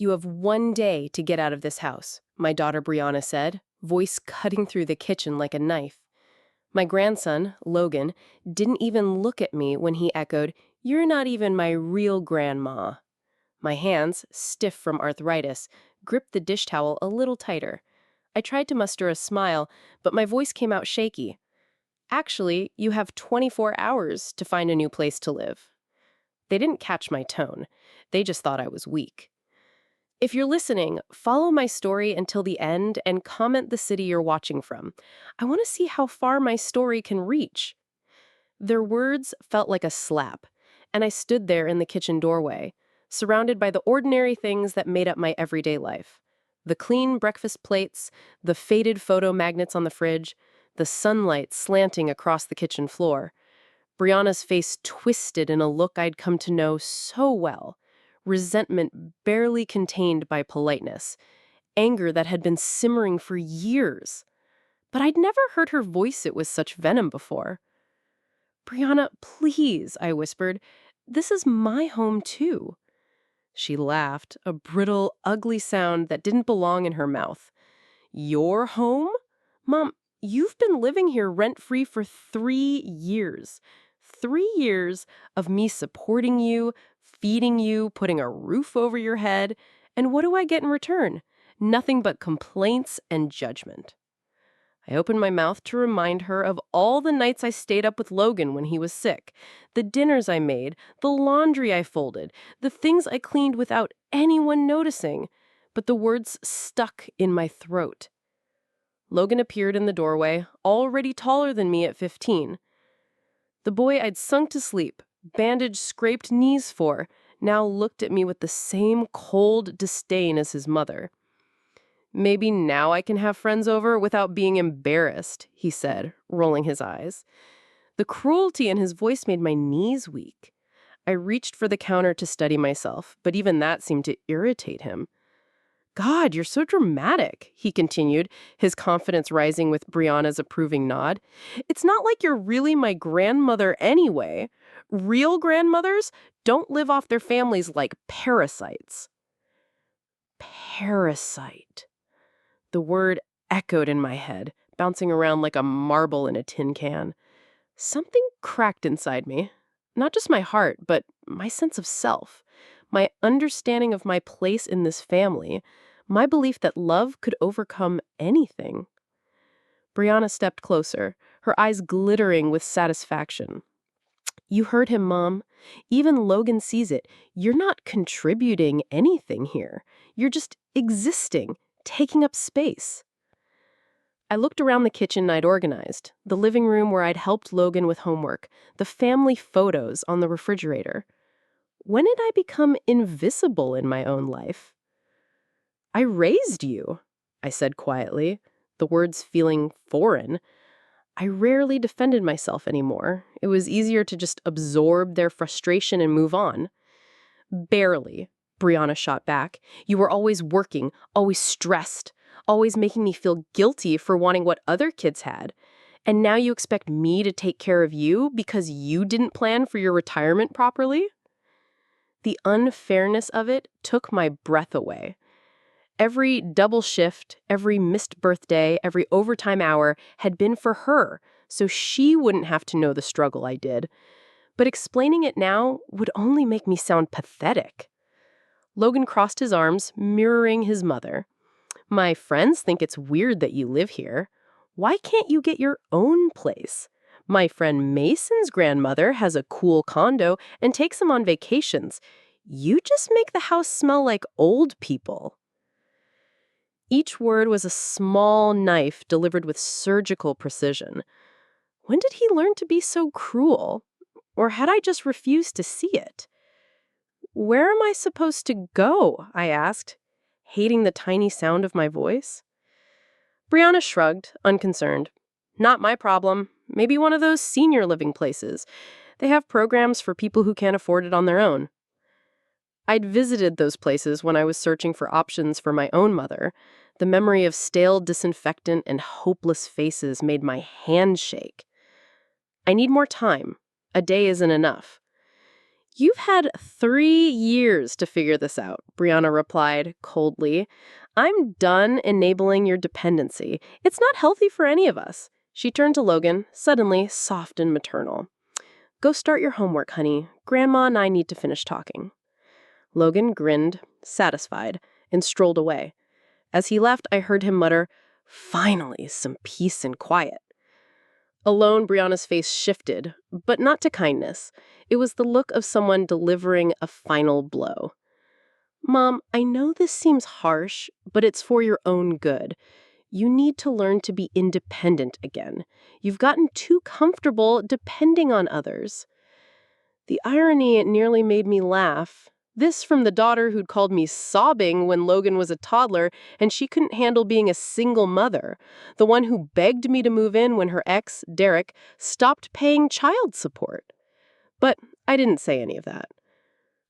You have 1 day to get out of this house, my daughter Brianna said, voice cutting through the kitchen like a knife. My grandson, Logan, didn't even look at me when he echoed, "You're not even my real grandma." My hands, stiff from arthritis, gripped the dish towel a little tighter. I tried to muster a smile, but my voice came out shaky. "Actually, you have 24 hours to find a new place to live." They didn't catch my tone. They just thought I was weak. If you're listening, follow my story until the end and comment the city you're watching from. I want to see how far my story can reach. Their words felt like a slap, and I stood there in the kitchen doorway, surrounded by the ordinary things that made up my everyday life. The clean breakfast plates, the faded photo magnets on the fridge, the sunlight slanting across the kitchen floor. Brianna's face twisted in a look I'd come to know so well. Resentment barely contained by politeness. Anger that had been simmering for years. But I'd never heard her voice it with such venom before. "Brianna, please," I whispered. "This is my home, too." She laughed, a brittle, ugly sound that didn't belong in her mouth. "Your home? Mom, you've been living here rent-free for 3 years. 3 years of me supporting you, feeding you, putting a roof over your head. And what do I get in return? Nothing but complaints and judgment." I opened my mouth to remind her of all the nights I stayed up with Logan when he was sick, the dinners I made, the laundry I folded, the things I cleaned without anyone noticing. But the words stuck in my throat. Logan appeared in the doorway, already taller than me at 15. The boy I'd sunk to sleep, bandaged scraped knees for, now looked at me with the same cold disdain as his mother. "Maybe now I can have friends over without being embarrassed," he said, rolling his eyes. The cruelty in his voice made my knees weak. I reached for the counter to steady myself, but even that seemed to irritate him. "God, you're so dramatic," he continued, his confidence rising with Brianna's approving nod. "It's not like you're really my grandmother anyway. Real grandmothers don't live off their families like parasites." Parasite. The word echoed in my head, bouncing around like a marble in a tin can. Something cracked inside me. Not just my heart, but my sense of self. My understanding of my place in this family. My belief that love could overcome anything. Brianna stepped closer, her eyes glittering with satisfaction. "You heard him, Mom. Even Logan sees it. You're not contributing anything here. You're just existing, taking up space." I looked around the kitchen I'd organized, the living room where I'd helped Logan with homework, the family photos on the refrigerator. When did I become invisible in my own life? "I raised you," I said quietly, the words feeling foreign. I rarely defended myself anymore. It was easier to just absorb their frustration and move on. "Barely," Brianna shot back. "You were always working, always stressed, always making me feel guilty for wanting what other kids had. And now you expect me to take care of you because you didn't plan for your retirement properly?" The unfairness of it took my breath away. Every double shift, every missed birthday, every overtime hour had been for her, so she wouldn't have to know the struggle I did. But explaining it now would only make me sound pathetic. Logan crossed his arms, mirroring his mother. "My friends think it's weird that you live here. Why can't you get your own place? My friend Mason's grandmother has a cool condo and takes him on vacations. You just make the house smell like old people." Each word was a small knife delivered with surgical precision. When did he learn to be so cruel? Or had I just refused to see it? "Where am I supposed to go?" I asked, hating the tiny sound of my voice. Brianna shrugged, unconcerned. "Not my problem. Maybe one of those senior living places. They have programs for people who can't afford it on their own." I'd visited those places when I was searching for options for my own mother. The memory of stale disinfectant and hopeless faces made my hand shake. "I need more time. A day isn't enough." You've had 3 years to figure this out, Brianna replied coldly. I'm done enabling your dependency. It's not healthy for any of us. She turned to Logan, suddenly soft and maternal. Go start your homework, honey. Grandma and I need to finish talking. Logan grinned, satisfied, and strolled away. As he left, I heard him mutter, Finally, some peace and quiet. Alone, Brianna's face shifted, but not to kindness. It was the look of someone delivering a final blow. Mom, I know this seems harsh, but it's for your own good. You need to learn to be independent again. You've gotten too comfortable depending on others. The irony nearly made me laugh. This from the daughter who'd called me sobbing when Logan was a toddler and she couldn't handle being a single mother. The one who begged me to move in when her ex, Derek, stopped paying child support. But I didn't say any of that.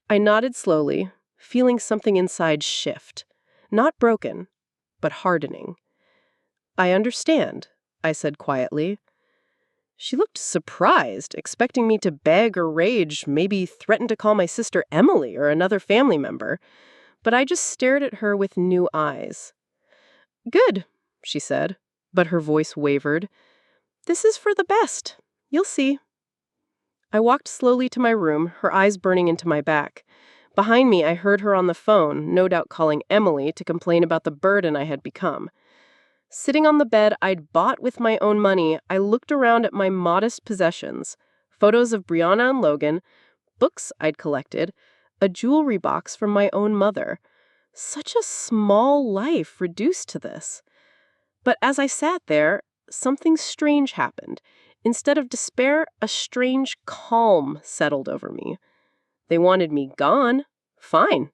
I nodded slowly, feeling something inside shift. Not broken, but hardening. I understand, I said quietly. She looked surprised, expecting me to beg or rage, maybe threaten to call my sister Emily or another family member. But I just stared at her with new eyes. Good, she said, but her voice wavered. This is for the best. You'll see. I walked slowly to my room, her eyes burning into my back. Behind me, I heard her on the phone, no doubt calling Emily to complain about the burden I had become. Sitting on the bed I'd bought with my own money, I looked around at my modest possessions. Photos of Brianna and Logan, books I'd collected, a jewelry box from my own mother. Such a small life reduced to this. But as I sat there, something strange happened. Instead of despair, a strange calm settled over me. They wanted me gone. Fine.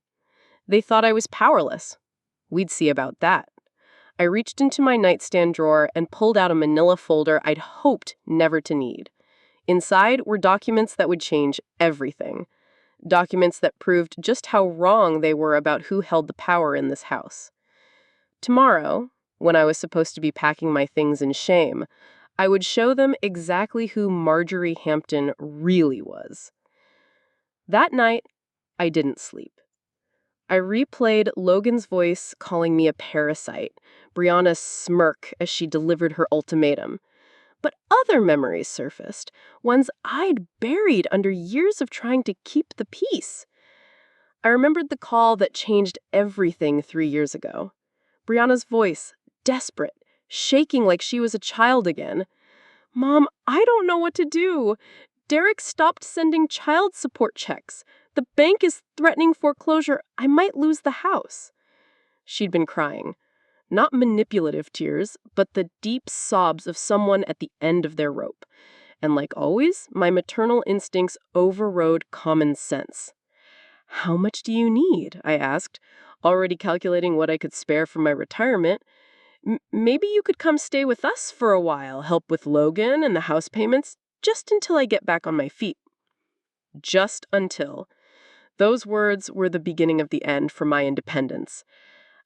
They thought I was powerless. We'd see about that. I reached into my nightstand drawer and pulled out a manila folder I'd hoped never to need. Inside were documents that would change everything. Documents that proved just how wrong they were about who held the power in this house. Tomorrow, when I was supposed to be packing my things in shame, I would show them exactly who Marjorie Hampton really was. That night, I didn't sleep. I replayed Logan's voice calling me a parasite, Brianna's smirk as she delivered her ultimatum. But other memories surfaced, ones I'd buried under years of trying to keep the peace. I remembered the call that changed everything 3 years ago. Brianna's voice, desperate, shaking like she was a child again. Mom, I don't know what to do. Derek stopped sending child support checks. The bank is threatening foreclosure. I might lose the house. She'd been crying. Not manipulative tears, but the deep sobs of someone at the end of their rope. And like always, my maternal instincts overrode common sense. How much do you need? I asked, already calculating what I could spare from my retirement. Maybe you could come stay with us for a while, help with Logan and the house payments, just until I get back on my feet. Just until. Those words were the beginning of the end for my independence.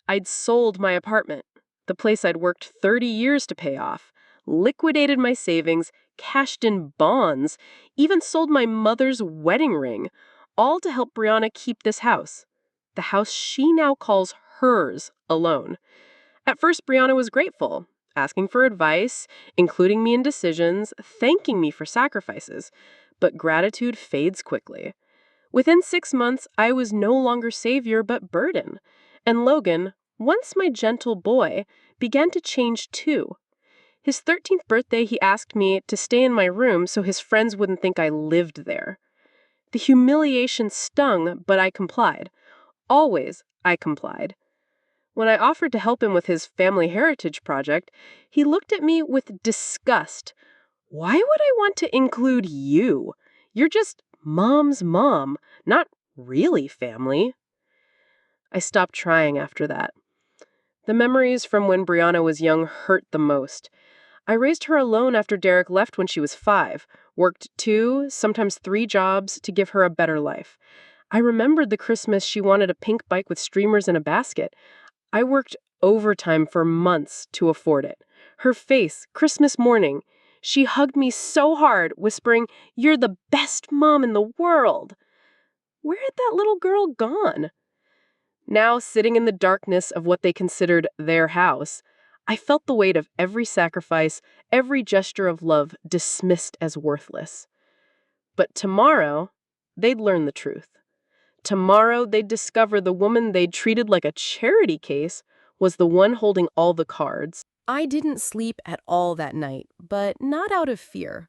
I'd sold my apartment, the place I'd worked 30 years to pay off, liquidated my savings, cashed in bonds, even sold my mother's wedding ring, all to help Brianna keep this house. The house she now calls hers alone. At first, Brianna was grateful, asking for advice, including me in decisions, thanking me for sacrifices. But gratitude fades quickly. Within 6 months, I was no longer savior but burden. And Logan, once my gentle boy, began to change too. His 13th birthday, he asked me to stay in my room so his friends wouldn't think I lived there. The humiliation stung, but I complied. Always, I complied. When I offered to help him with his family heritage project, he looked at me with disgust. Why would I want to include you? You're just Mom's mom, not really family. I stopped trying after that. The memories from when Brianna was young hurt the most. I raised her alone after Derek left when she was 5, worked 2, sometimes 3 jobs to give her a better life. I remembered the Christmas she wanted a pink bike with streamers and a basket. I worked overtime for months to afford it. Her face, Christmas morning, she hugged me so hard, whispering, "You're the best mom in the world." Where had that little girl gone? Now, sitting in the darkness of what they considered their house, I felt the weight of every sacrifice, every gesture of love dismissed as worthless. But tomorrow, they'd learn the truth. Tomorrow, they'd discover the woman they'd treated like a charity case was the one holding all the cards. I didn't sleep at all that night, but not out of fear.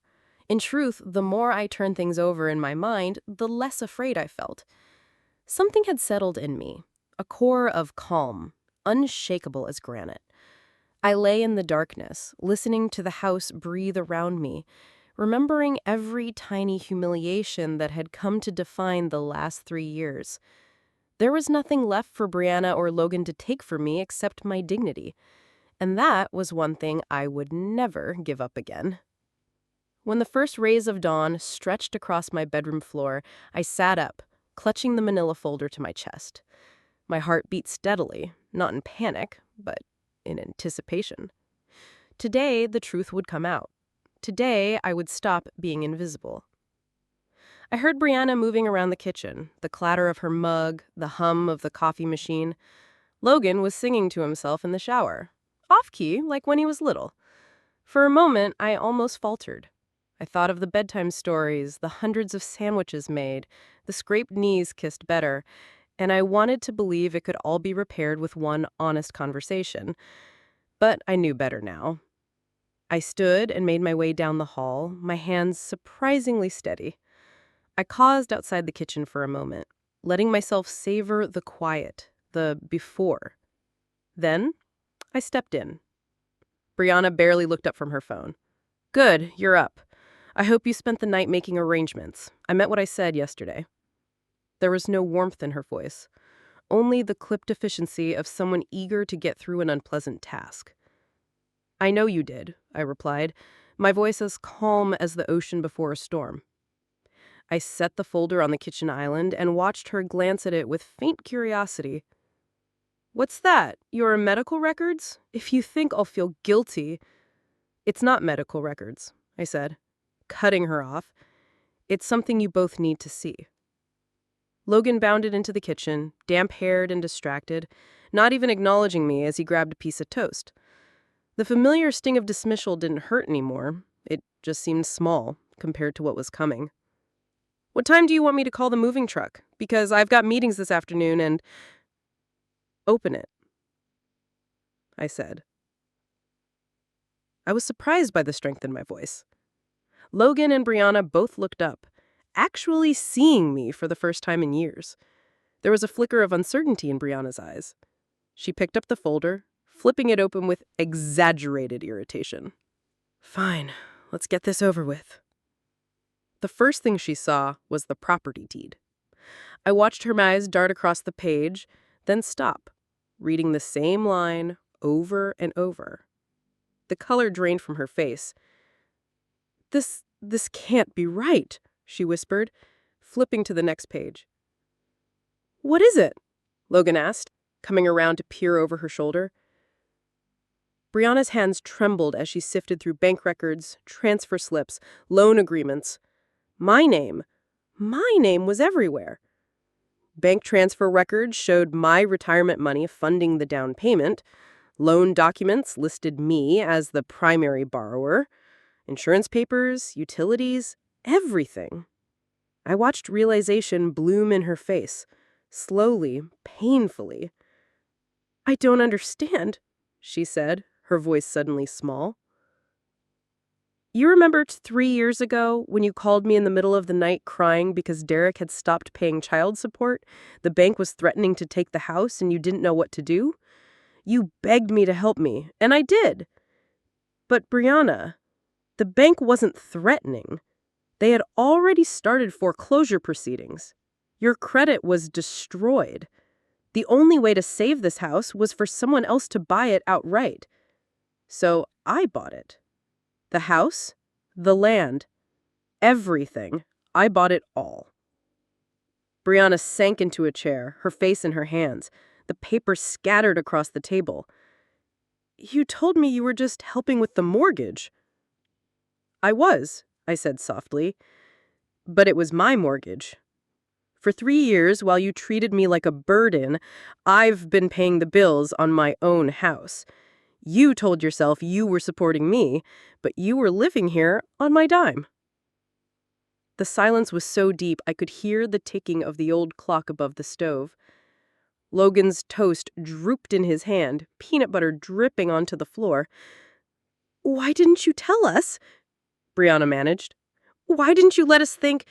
In truth, the more I turned things over in my mind, the less afraid I felt. Something had settled in me, a core of calm, unshakable as granite. I lay in the darkness, listening to the house breathe around me, remembering every tiny humiliation that had come to define the last 3 years. There was nothing left for Brianna or Logan to take from me except my dignity, and that was one thing I would never give up again. When the first rays of dawn stretched across my bedroom floor, I sat up, clutching the manila folder to my chest. My heart beat steadily, not in panic, but in anticipation. Today, the truth would come out. Today, I would stop being invisible. I heard Brianna moving around the kitchen, the clatter of her mug, the hum of the coffee machine. Logan was singing to himself in the shower, off-key, like when he was little. For a moment, I almost faltered. I thought of the bedtime stories, the hundreds of sandwiches made, the scraped knees kissed better, and I wanted to believe it could all be repaired with one honest conversation. But I knew better now. I stood and made my way down the hall, my hands surprisingly steady. I paused outside the kitchen for a moment, letting myself savor the quiet, the before. Then, I stepped in. Brianna barely looked up from her phone. "Good, you're up. I hope you spent the night making arrangements. I meant what I said yesterday." There was no warmth in her voice, only the clipped efficiency of someone eager to get through an unpleasant task. "I know you did," I replied, my voice as calm as the ocean before a storm. I set the folder on the kitchen island and watched her glance at it with faint curiosity. "What's that? Your medical records? If you think I'll feel guilty—" "It's not medical records," I said, cutting her off. "It's something you both need to see." Logan bounded into the kitchen, damp-haired and distracted, not even acknowledging me as he grabbed a piece of toast. The familiar sting of dismissal didn't hurt anymore. It just seemed small compared to what was coming. "What time do you want me to call the moving truck? Because I've got meetings this afternoon and—" "Open it," I said. I was surprised by the strength in my voice. Logan and Brianna both looked up, actually seeing me for the first time in years. There was a flicker of uncertainty in Brianna's eyes. She picked up the folder, flipping it open with exaggerated irritation. "Fine, let's get this over with." The first thing she saw was the property deed. I watched her eyes dart across the page, then stop, reading the same line over and over. The color drained from her face. This can't be right," she whispered, flipping to the next page. "What is it?" Logan asked, coming around to peer over her shoulder. Brianna's hands trembled as she sifted through bank records, transfer slips, loan agreements. My name was everywhere. Bank transfer records showed my retirement money funding the down payment. Loan documents listed me as the primary borrower. Insurance papers, utilities, everything. I watched realization bloom in her face, slowly, painfully. "I don't understand," she said, her voice suddenly small. "You remember 3 years ago when you called me in the middle of the night crying because Derek had stopped paying child support? The bank was threatening to take the house and you didn't know what to do? You begged me to help me, and I did. But Brianna, the bank wasn't threatening. They had already started foreclosure proceedings. Your credit was destroyed. The only way to save this house was for someone else to buy it outright. So I bought it. The house, the land, everything. I bought it all." Brianna sank into a chair, her face in her hands, the papers scattered across the table. "You told me you were just helping with the mortgage." "I was," I said softly, "but it was my mortgage. For 3 years, while you treated me like a burden, I've been paying the bills on my own house. You told yourself you were supporting me, but you were living here on my dime." The silence was so deep I could hear the ticking of the old clock above the stove. Logan's toast drooped in his hand, peanut butter dripping onto the floor. "Why didn't you tell us?" Brianna managed. "Why didn't you let us think—"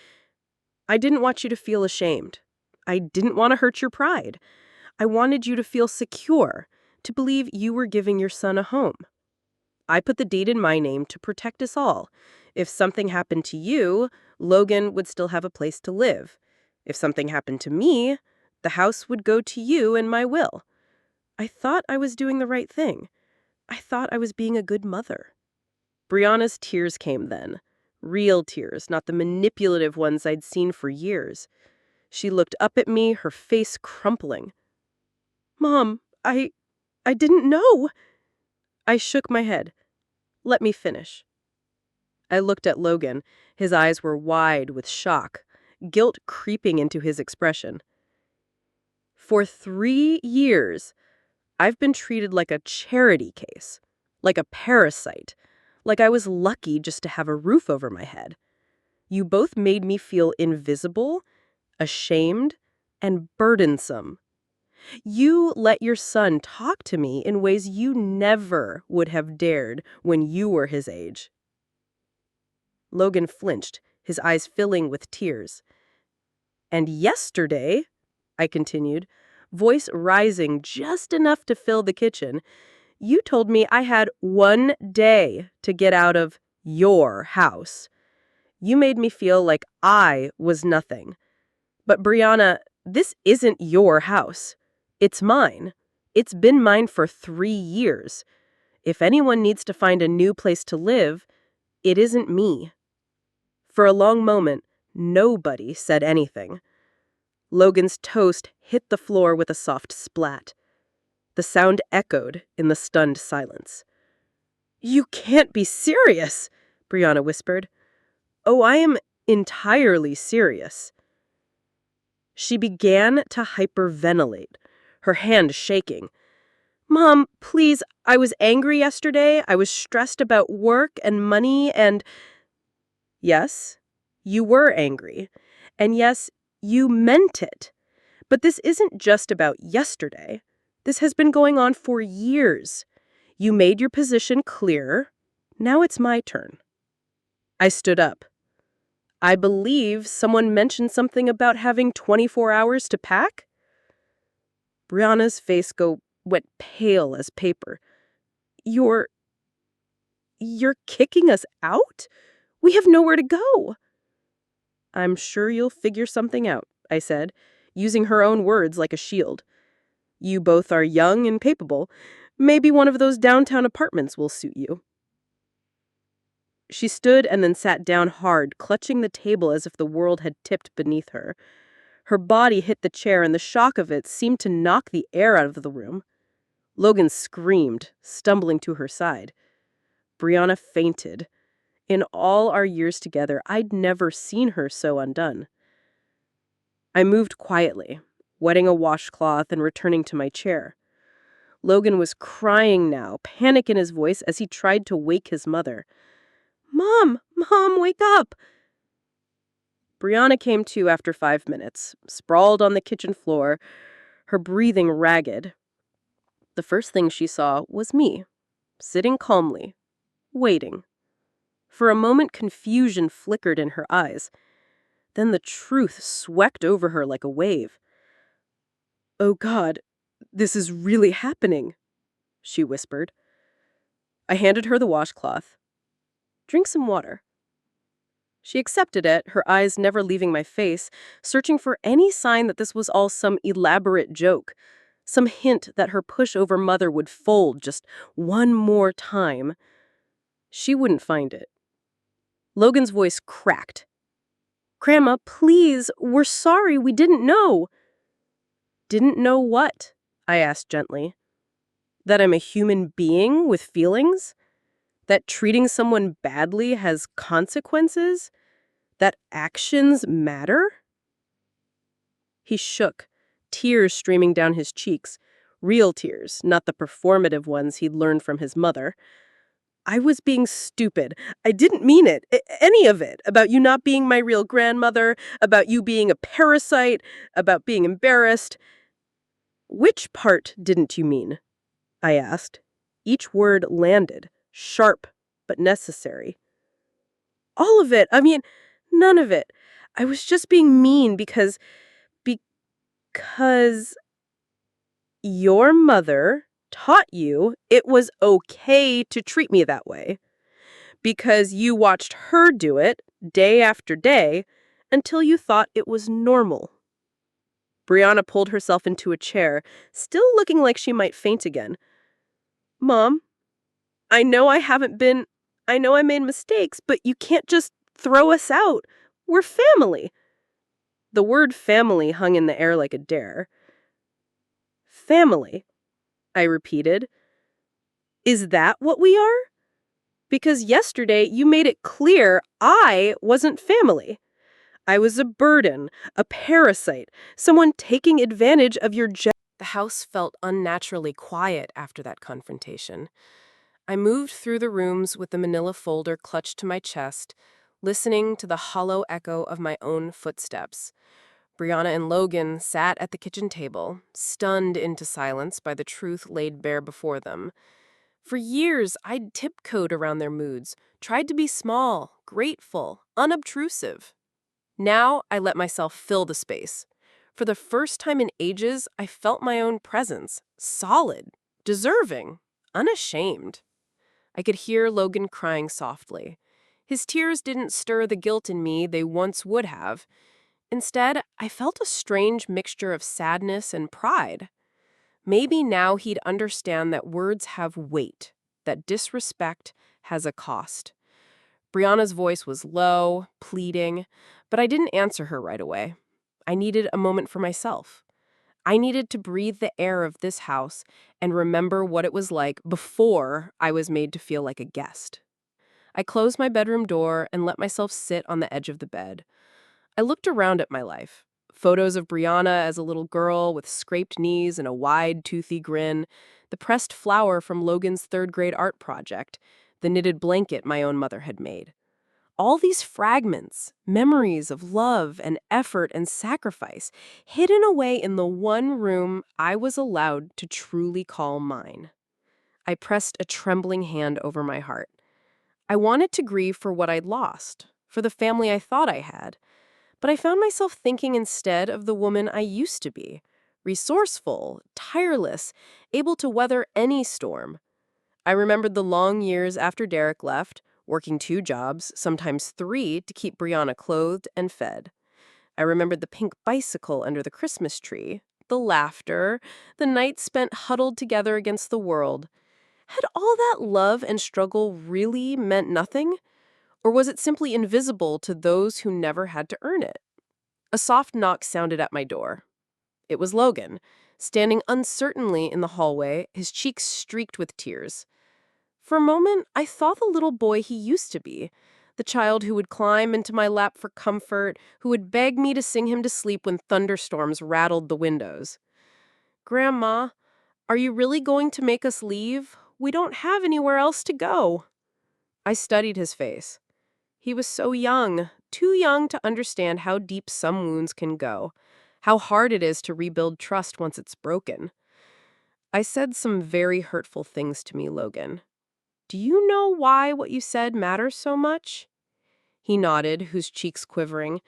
"I didn't want you to feel ashamed. I didn't want to hurt your pride. I wanted you to feel secure, to believe you were giving your son a home. I put the deed in my name to protect us all. If something happened to you, Logan would still have a place to live. If something happened to me, the house would go to you in my will. I thought I was doing the right thing. I thought I was being a good mother." Brianna's tears came then. Real tears, not the manipulative ones I'd seen for years. She looked up at me, her face crumpling. "Mom, I didn't know." I shook my head. "Let me finish." I looked at Logan. His eyes were wide with shock, guilt creeping into his expression. "For 3 years, I've been treated like a charity case, like a parasite, like I was lucky just to have a roof over my head. You both made me feel invisible, ashamed, and burdensome. You let your son talk to me in ways you never would have dared when you were his age." Logan flinched, his eyes filling with tears. "And yesterday," I continued, voice rising just enough to fill the kitchen, "you told me I had 1 day to get out of your house. You made me feel like I was nothing. But Brianna, this isn't your house. It's mine. It's been mine for 3 years. If anyone needs to find a new place to live, it isn't me." For a long moment, nobody said anything. Logan's toast hit the floor with a soft splat. The sound echoed in the stunned silence. "You can't be serious," Brianna whispered. "Oh, I am entirely serious." She began to hyperventilate, her hand shaking. "Mom, please, I was angry yesterday. I was stressed about work and money and—" "Yes, you were angry. And yes, you meant it. But this isn't just about yesterday. This has been going on for years. You made your position clear. Now it's my turn." I stood up. "I believe someone mentioned something about having 24 hours to pack?" Brianna's face went pale as paper. You're kicking us out? We have nowhere to go." "I'm sure you'll figure something out," I said, using her own words like a shield. "You both are young and capable. Maybe one of those downtown apartments will suit you." She stood and then sat down hard, clutching the table as if the world had tipped beneath her. Her body hit the chair, and the shock of it seemed to knock the air out of the room. Logan screamed, stumbling to her side. Brianna fainted. In all our years together, I'd never seen her so undone. I moved quietly, wetting a washcloth and returning to my chair. Logan was crying now, panic in his voice as he tried to wake his mother. Mom, wake up!" Brianna came to after 5 minutes, sprawled on the kitchen floor, her breathing ragged. The first thing she saw was me, sitting calmly, waiting. For a moment, confusion flickered in her eyes. Then the truth swept over her like a wave. "Oh God, this is really happening," she whispered. I handed her the washcloth. "Drink some water." She accepted it, her eyes never leaving my face, searching for any sign that this was all some elaborate joke, some hint that her pushover mother would fold just one more time. She wouldn't find it. Logan's voice cracked. "Grandma, please, we're sorry, we didn't know." "Didn't know what?" I asked gently. "That I'm a human being with feelings? That treating someone badly has consequences? That actions matter?" He shook, tears streaming down his cheeks. Real tears, not the performative ones he'd learned from his mother. I was being stupid. I didn't mean it, any of it, about you not being my real grandmother, about you being a parasite, about being embarrassed. Which part didn't you mean? I asked. Each word landed, sharp but necessary. All of it. I mean, none of it. I was just being mean because your mother taught you it was okay to treat me that way. Because you watched her do it day after day until you thought it was normal. Brianna pulled herself into a chair, still looking like she might faint again. Mom, I know I know I made mistakes, but you can't just throw us out. We're family. The word family hung in the air like a dare. Family, I repeated. Is that what we are? Because yesterday you made it clear I wasn't family. I was a burden, a parasite, someone taking advantage of your The house felt unnaturally quiet after that confrontation. I moved through the rooms with the manila folder clutched to my chest, listening to the hollow echo of my own footsteps. Brianna and Logan sat at the kitchen table, stunned into silence by the truth laid bare before them. For years, I'd tiptoed around their moods, tried to be small, grateful, unobtrusive. Now, I let myself fill the space. For the first time in ages, I felt my own presence, solid, deserving, unashamed. I could hear Logan crying softly. His tears didn't stir the guilt in me they once would have. Instead, I felt a strange mixture of sadness and pride. Maybe now he'd understand that words have weight, that disrespect has a cost. Brianna's voice was low, pleading, but I didn't answer her right away. I needed a moment for myself. I needed to breathe the air of this house and remember what it was like before I was made to feel like a guest. I closed my bedroom door and let myself sit on the edge of the bed. I looked around at my life. Photos of Brianna as a little girl with scraped knees and a wide, toothy grin, the pressed flower from Logan's third-grade art project, the knitted blanket my own mother had made. All these fragments, memories of love and effort and sacrifice, hidden away in the one room I was allowed to truly call mine. I pressed a trembling hand over my heart. I wanted to grieve for what I'd lost, for the family I thought I had, but I found myself thinking instead of the woman I used to be, resourceful, tireless, able to weather any storm. I remembered the long years after Derek left, working 2 jobs, sometimes 3, to keep Brianna clothed and fed. I remembered the pink bicycle under the Christmas tree, the laughter, the nights spent huddled together against the world. Had all that love and struggle really meant nothing? Or was it simply invisible to those who never had to earn it? A soft knock sounded at my door. It was Logan, standing uncertainly in the hallway, his cheeks streaked with tears. For a moment, I thought the little boy he used to be, the child who would climb into my lap for comfort, who would beg me to sing him to sleep when thunderstorms rattled the windows. Grandma, are you really going to make us leave? We don't have anywhere else to go. I studied his face. He was so young, too young to understand how deep some wounds can go, how hard it is to rebuild trust once it's broken. I said some very hurtful things to me, Logan. Do you know why what you said matters so much? He nodded, his cheeks quivering.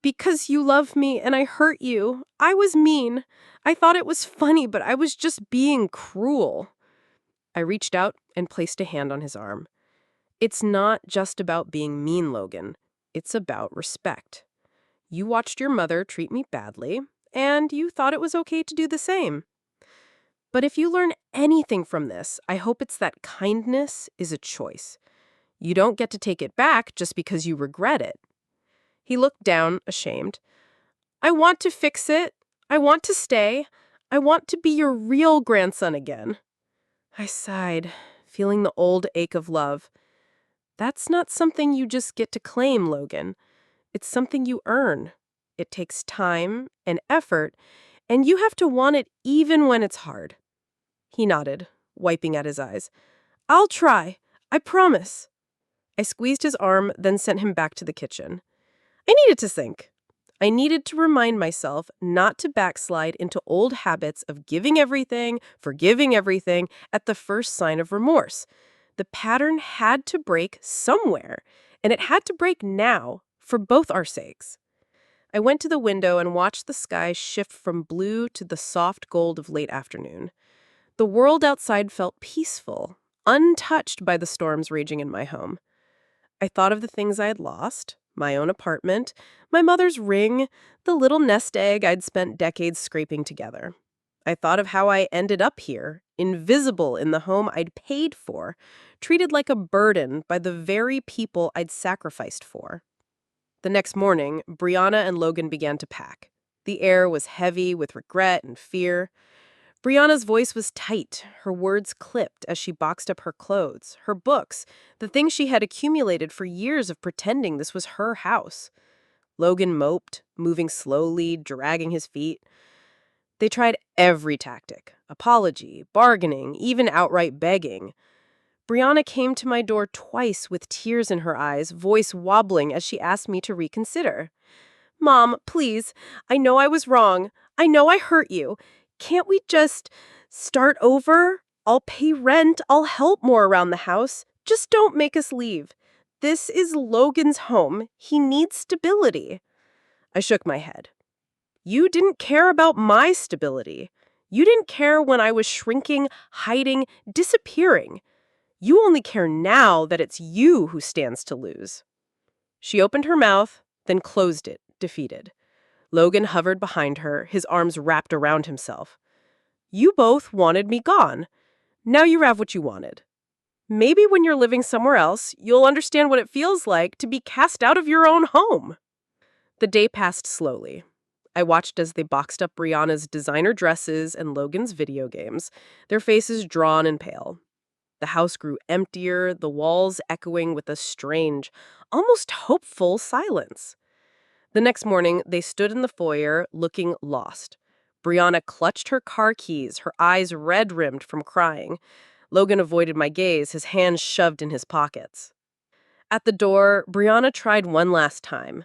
Because you love me and I hurt you. I was mean. I thought it was funny, but I was just being cruel. I reached out and placed a hand on his arm. It's not just about being mean, Logan. It's about respect. You watched your mother treat me badly, and you thought it was okay to do the same. But if you learn anything from this, I hope it's that kindness is a choice. You don't get to take it back just because you regret it. He looked down, ashamed. I want to fix it. I want to stay. I want to be your real grandson again. I sighed, feeling the old ache of love. That's not something you just get to claim, Logan. It's something you earn. It takes time and effort, and you have to want it even when it's hard. He nodded, wiping at his eyes. I'll try. I promise. I squeezed his arm, then sent him back to the kitchen. I needed to think. I needed to remind myself not to backslide into old habits of giving everything, forgiving everything at the first sign of remorse. The pattern had to break somewhere, and it had to break now for both our sakes. I went to the window and watched the sky shift from blue to the soft gold of late afternoon. The world outside felt peaceful, untouched by the storms raging in my home. I thought of the things I had lost, my own apartment, my mother's ring, the little nest egg I'd spent decades scraping together. I thought of how I ended up here, invisible in the home I'd paid for, treated like a burden by the very people I'd sacrificed for. The next morning, Brianna and Logan began to pack. The air was heavy with regret and fear. Brianna's voice was tight, her words clipped as she boxed up her clothes, her books, the things she had accumulated for years of pretending this was her house. Logan moped, moving slowly, dragging his feet. They tried every tactic: apology, bargaining, even outright begging. Brianna came to my door twice with tears in her eyes, voice wobbling as she asked me to reconsider. Mom, please, I know I was wrong. I know I hurt you. Can't we just start over? I'll pay rent. I'll help more around the house. Just don't make us leave. This is Logan's home. He needs stability. I shook my head. You didn't care about my stability. You didn't care when I was shrinking, hiding, disappearing. You only care now that it's you who stands to lose. She opened her mouth, then closed it, defeated. Logan hovered behind her, his arms wrapped around himself. You both wanted me gone. Now you have what you wanted. Maybe when you're living somewhere else, you'll understand what it feels like to be cast out of your own home. The day passed slowly. I watched as they boxed up Brianna's designer dresses and Logan's video games, their faces drawn and pale. The house grew emptier, the walls echoing with a strange, almost hopeful silence. The next morning, they stood in the foyer, looking lost. Brianna clutched her car keys, her eyes red-rimmed from crying. Logan avoided my gaze, his hands shoved in his pockets. At the door, Brianna tried one last time.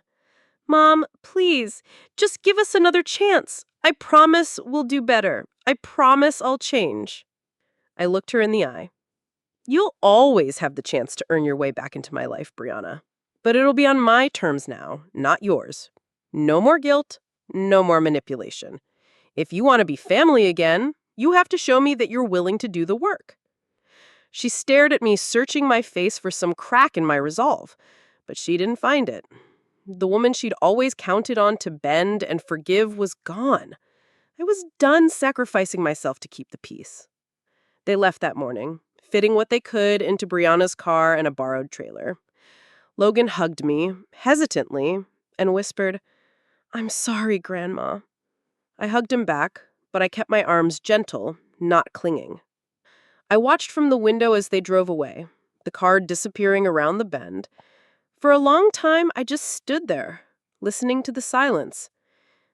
Mom, please, just give us another chance. I promise we'll do better. I promise I'll change. I looked her in the eye. You'll always have the chance to earn your way back into my life, Brianna. But it'll be on my terms now, not yours. No more guilt, no more manipulation. If you want to be family again, you have to show me that you're willing to do the work. She stared at me, searching my face for some crack in my resolve, but she didn't find it. The woman she'd always counted on to bend and forgive was gone. I was done sacrificing myself to keep the peace. They left that morning, fitting what they could into Brianna's car and a borrowed trailer. Logan hugged me, hesitantly, and whispered, I'm sorry, Grandma. I hugged him back, but I kept my arms gentle, not clinging. I watched from the window as they drove away, the car disappearing around the bend. For a long time, I just stood there, listening to the silence.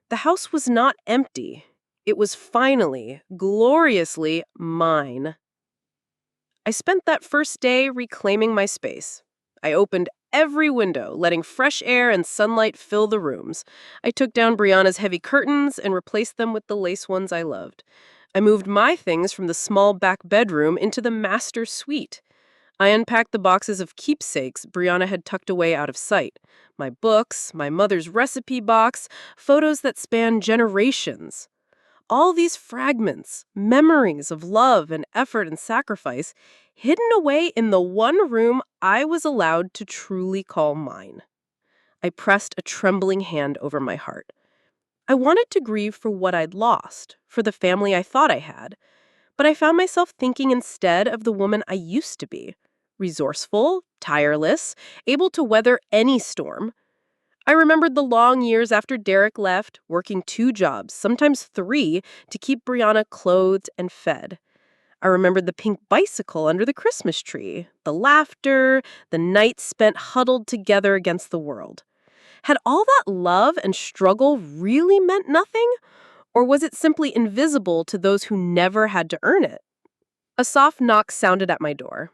The house was not empty. It was finally, gloriously mine. I spent that first day reclaiming my space. I opened every window, letting fresh air and sunlight fill the rooms. I took down Brianna's heavy curtains and replaced them with the lace ones I loved. I moved my things from the small back bedroom into the master suite. I unpacked the boxes of keepsakes Brianna had tucked away out of sight. My books, my mother's recipe box, photos that span generations. All these fragments, memories of love and effort and sacrifice, hidden away in the one room I was allowed to truly call mine. I pressed a trembling hand over my heart. I wanted to grieve for what I'd lost, for the family I thought I had, but I found myself thinking instead of the woman I used to be. Resourceful, tireless, able to weather any storm. I remembered the long years after Derek left, working 2 jobs, sometimes 3, to keep Brianna clothed and fed. I remembered the pink bicycle under the Christmas tree, the laughter, the nights spent huddled together against the world. Had all that love and struggle really meant nothing? Or was it simply invisible to those who never had to earn it? A soft knock sounded at my door.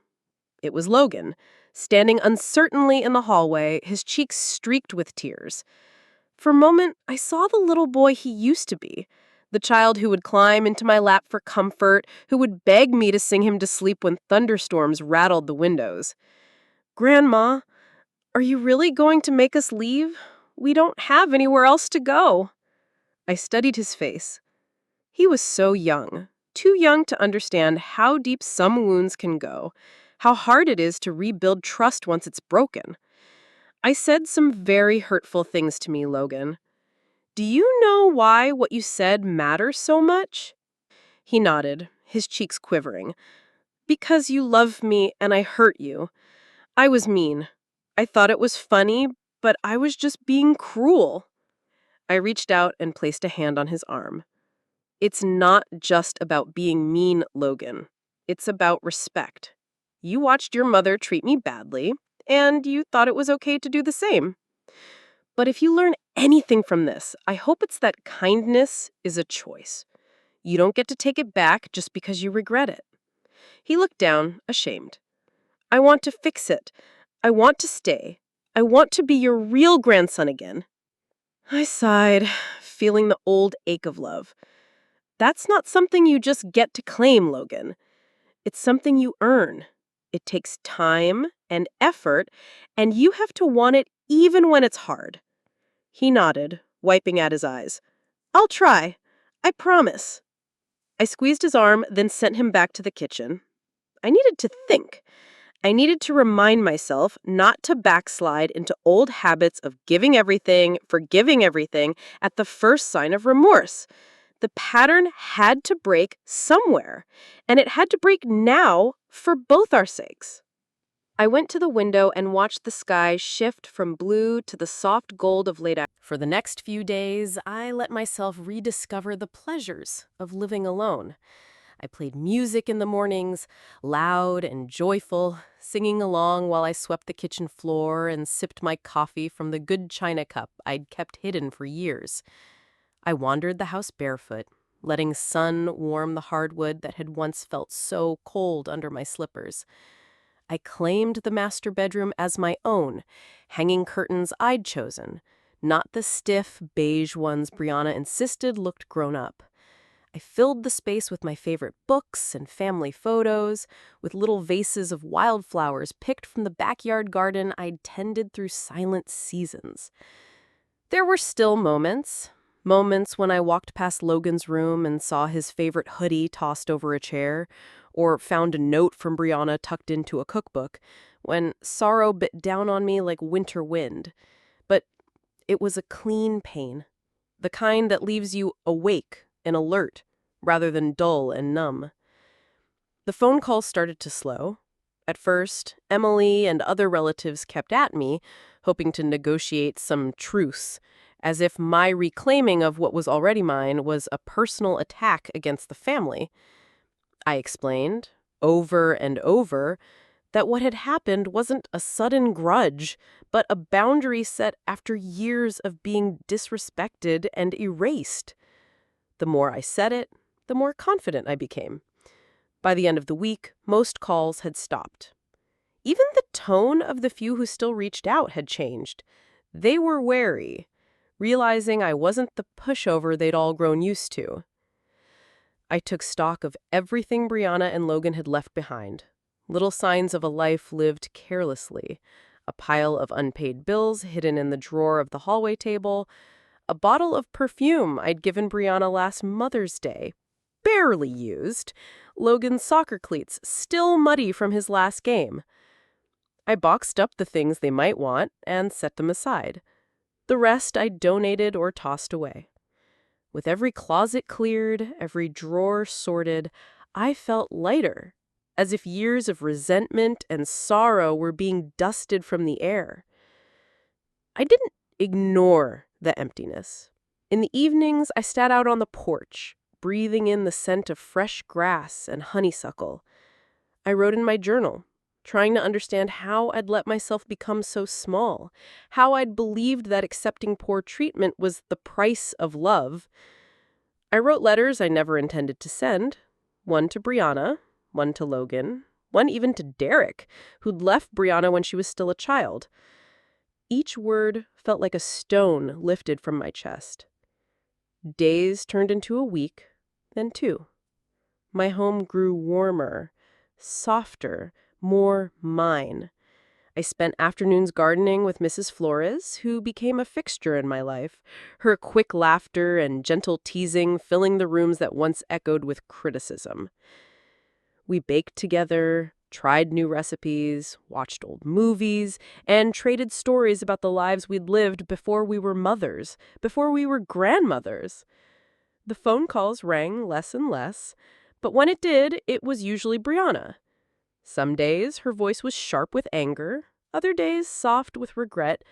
It was Logan, standing uncertainly in the hallway, his cheeks streaked with tears. For a moment, I saw the little boy he used to be, the child who would climb into my lap for comfort, who would beg me to sing him to sleep when thunderstorms rattled the windows. "Grandma, are you really going to make us leave? We don't have anywhere else to go." I studied his face. He was so young, too young to understand how deep some wounds can go, how hard it is to rebuild trust once it's broken. I said some very hurtful things to me, Logan. "Do you know why what you said matters so much?" He nodded, his cheeks quivering. "Because you love me and I hurt you. I was mean. I thought it was funny, but I was just being cruel." I reached out and placed a hand on his arm. "It's not just about being mean, Logan. It's about respect. You watched your mother treat me badly, and you thought it was okay to do the same. But if you learn anything from this, I hope it's that kindness is a choice. You don't get to take it back just because you regret it." He looked down, ashamed. "I want to fix it. I want to stay. I want to be your real grandson again." I sighed, feeling the old ache of love. That's not something you just get to claim, Logan. It's something you earn. It takes time and effort, and you have to want it even when it's hard. He nodded, wiping at his eyes. "I'll try. I promise." I squeezed his arm, then sent him back to the kitchen. I needed to think. I needed to remind myself not to backslide into old habits of giving everything, forgiving everything at the first sign of remorse. The pattern had to break somewhere, and it had to break now for both our sakes. I went to the window and watched the sky shift from blue to the soft gold of late afternoon. For the next few days, I let myself rediscover the pleasures of living alone. I played music in the mornings, loud and joyful, singing along while I swept the kitchen floor and sipped my coffee from the good china cup I'd kept hidden for years. I wandered the house barefoot, letting sun warm the hardwood that had once felt so cold under my slippers. I claimed the master bedroom as my own, hanging curtains I'd chosen, not the stiff, beige ones Brianna insisted looked grown up. I filled the space with my favorite books and family photos, with little vases of wildflowers picked from the backyard garden I'd tended through silent seasons. There were still moments when I walked past Logan's room and saw his favorite hoodie tossed over a chair, or found a note from Brianna tucked into a cookbook, when sorrow bit down on me like winter wind. But it was a clean pain, the kind that leaves you awake and alert, rather than dull and numb. The phone calls started to slow. At first, Emily and other relatives kept at me, hoping to negotiate some truce, as if my reclaiming of what was already mine was a personal attack against the family. I explained, over and over, that what had happened wasn't a sudden grudge, but a boundary set after years of being disrespected and erased. The more I said it, the more confident I became. By the end of the week, most calls had stopped. Even the tone of the few who still reached out had changed. They were wary, realizing I wasn't the pushover they'd all grown used to. I took stock of everything Brianna and Logan had left behind. Little signs of a life lived carelessly. A pile of unpaid bills hidden in the drawer of the hallway table. A bottle of perfume I'd given Brianna last Mother's Day, barely used. Logan's soccer cleats still muddy from his last game. I boxed up the things they might want and set them aside. The rest I donated or tossed away. With every closet cleared, every drawer sorted, I felt lighter, as if years of resentment and sorrow were being dusted from the air. I didn't ignore the emptiness. In the evenings, I sat out on the porch, breathing in the scent of fresh grass and honeysuckle. I wrote in my journal, trying to understand how I'd let myself become so small, how I'd believed that accepting poor treatment was the price of love. I wrote letters I never intended to send, one to Brianna, one to Logan, one even to Derek, who'd left Brianna when she was still a child. Each word felt like a stone lifted from my chest. Days turned into a week, then 2. My home grew warmer, softer, more mine. I spent afternoons gardening with Mrs. Flores, who became a fixture in my life, her quick laughter and gentle teasing filling the rooms that once echoed with criticism. We baked together, tried new recipes, watched old movies, and traded stories about the lives we'd lived before we were mothers, before we were grandmothers. The phone calls rang less and less, but when it did, it was usually Brianna. Some days her voice was sharp with anger, other days soft with regret.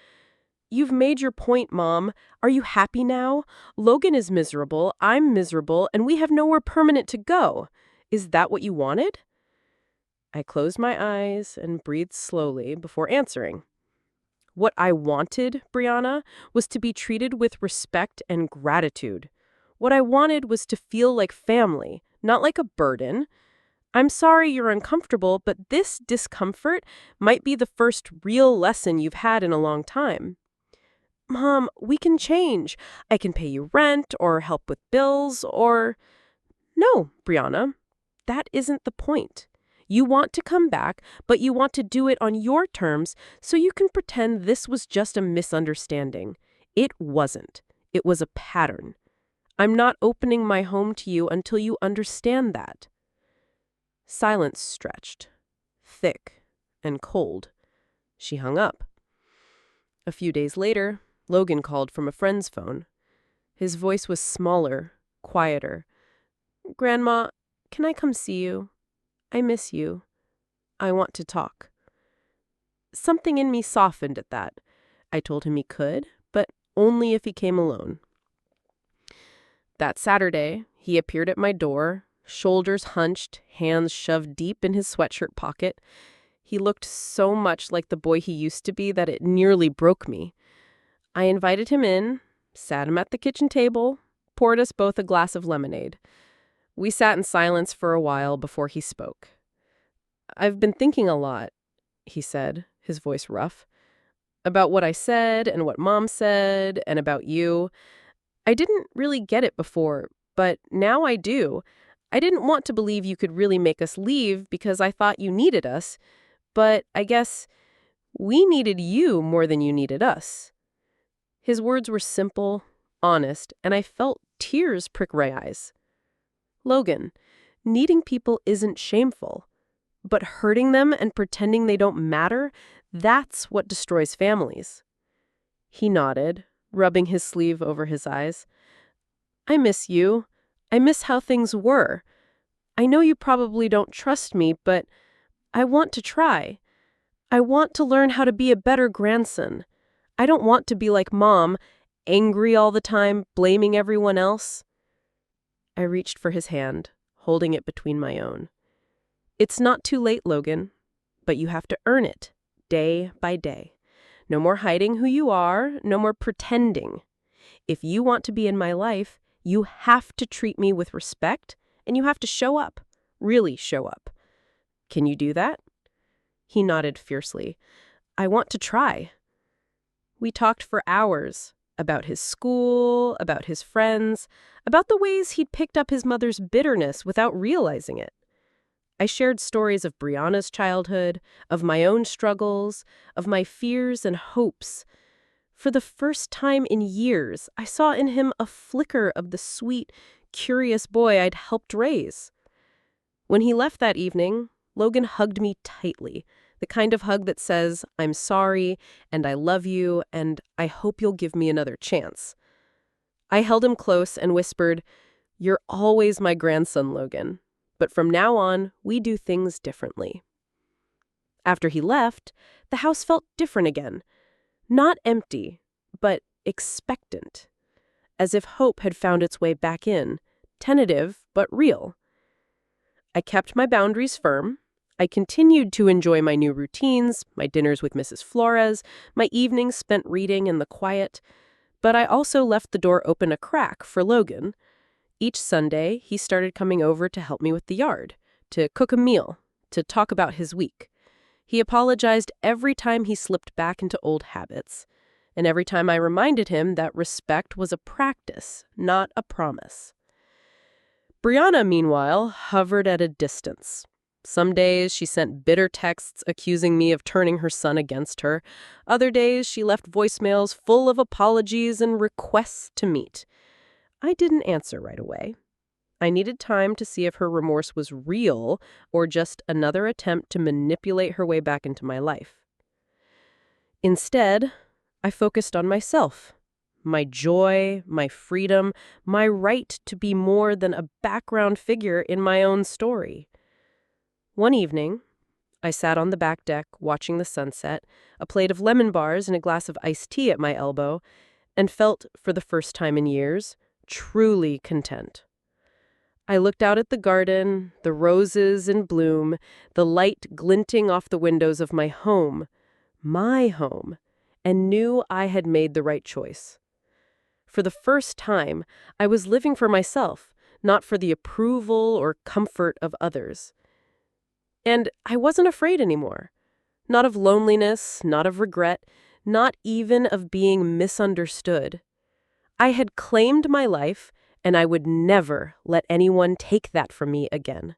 "You've made your point, Mom. Are you happy now? Logan is miserable, I'm miserable, and we have nowhere permanent to go. Is that what you wanted?" I closed my eyes and breathed slowly before answering. What I wanted, Brianna, was to be treated with respect and gratitude. What I wanted was to feel like family, not like a burden. "I'm sorry you're uncomfortable, but this discomfort might be the first real lesson you've had in a long time." "Mom, we can change. I can pay you rent or help with bills or—" "No, Brianna, that isn't the point. You want to come back, but you want to do it on your terms so you can pretend this was just a misunderstanding. It wasn't. It was a pattern. I'm not opening my home to you until you understand that." Silence stretched, thick and cold. She hung up. A few days later, Logan called from a friend's phone. His voice was smaller, quieter. "Grandma, can I come see you? I miss you. I want to talk." Something in me softened at that. I told him he could, but only if he came alone. That Saturday, he appeared at my door, shoulders hunched, hands shoved deep in his sweatshirt pocket. He looked so much like the boy he used to be that it nearly broke me. I invited him in, sat him at the kitchen table, poured us both a glass of lemonade. We sat in silence for a while before he spoke. "I've been thinking a lot," he said, his voice rough, "about what I said and what Mom said and about you. I didn't really get it before, but now I do. I didn't want to believe you could really make us leave because I thought you needed us, but I guess we needed you more than you needed us." His words were simple, honest, and I felt tears prick my eyes. "Logan, needing people isn't shameful, but hurting them and pretending they don't matter, that's what destroys families." He nodded, rubbing his sleeve over his eyes. "I miss you. I miss how things were. I know you probably don't trust me, but I want to try. I want to learn how to be a better grandson. I don't want to be like Mom, angry all the time, blaming everyone else." I reached for his hand, holding it between my own. "It's not too late, Logan, but you have to earn it, day by day. No more hiding who you are, no more pretending. If you want to be in my life, you have to treat me with respect, and you have to show up, really show up. Can you do that?" He nodded fiercely. "I want to try." We talked for hours about his school, about his friends, about the ways he'd picked up his mother's bitterness without realizing it. I shared stories of Brianna's childhood, of my own struggles, of my fears and hopes. For the first time in years, I saw in him a flicker of the sweet, curious boy I'd helped raise. When he left that evening, Logan hugged me tightly, the kind of hug that says, "I'm sorry, and I love you, and I hope you'll give me another chance." I held him close and whispered, "You're always my grandson, Logan, but from now on, we do things differently." After he left, the house felt different again. Not empty, but expectant. As if hope had found its way back in, tentative but real. I kept my boundaries firm. I continued to enjoy my new routines, my dinners with Mrs. Flores, my evenings spent reading in the quiet, but I also left the door open a crack for Logan. Each Sunday, he started coming over to help me with the yard, to cook a meal, to talk about his week. He apologized every time he slipped back into old habits, and every time I reminded him that respect was a practice, not a promise. Brianna, meanwhile, hovered at a distance. Some days she sent bitter texts accusing me of turning her son against her. Other days she left voicemails full of apologies and requests to meet. I didn't answer right away. I needed time to see if her remorse was real or just another attempt to manipulate her way back into my life. Instead, I focused on myself, my joy, my freedom, my right to be more than a background figure in my own story. One evening, I sat on the back deck watching the sunset, a plate of lemon bars and a glass of iced tea at my elbow, and felt, for the first time in years, truly content. I looked out at the garden, the roses in bloom, the light glinting off the windows of my home, and knew I had made the right choice. For the first time, I was living for myself, not for the approval or comfort of others. And I wasn't afraid anymore. Not of loneliness, not of regret, not even of being misunderstood. I had claimed my life, and I would never let anyone take that from me again.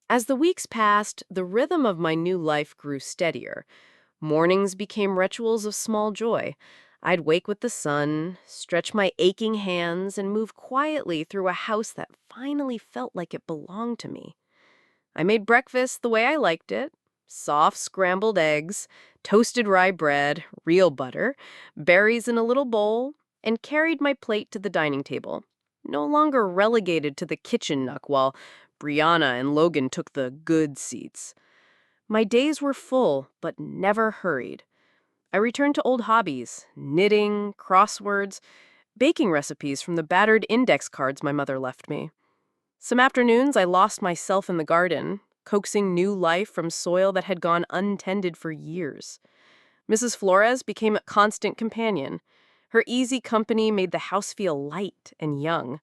As the weeks passed, the rhythm of my new life grew steadier. Mornings became rituals of small joy. I'd wake with the sun, stretch my aching hands, and move quietly through a house that finally felt like it belonged to me. I made breakfast the way I liked it: soft scrambled eggs, toasted rye bread, real butter, berries in a little bowl, and carried my plate to the dining table, no longer relegated to the kitchen nook while Brianna and Logan took the good seats. My days were full, but never hurried. I returned to old hobbies: knitting, crosswords, baking recipes from the battered index cards my mother left me. Some afternoons I lost myself in the garden, coaxing new life from soil that had gone untended for years. Mrs. Flores became a constant companion. Her easy company made the house feel light and young.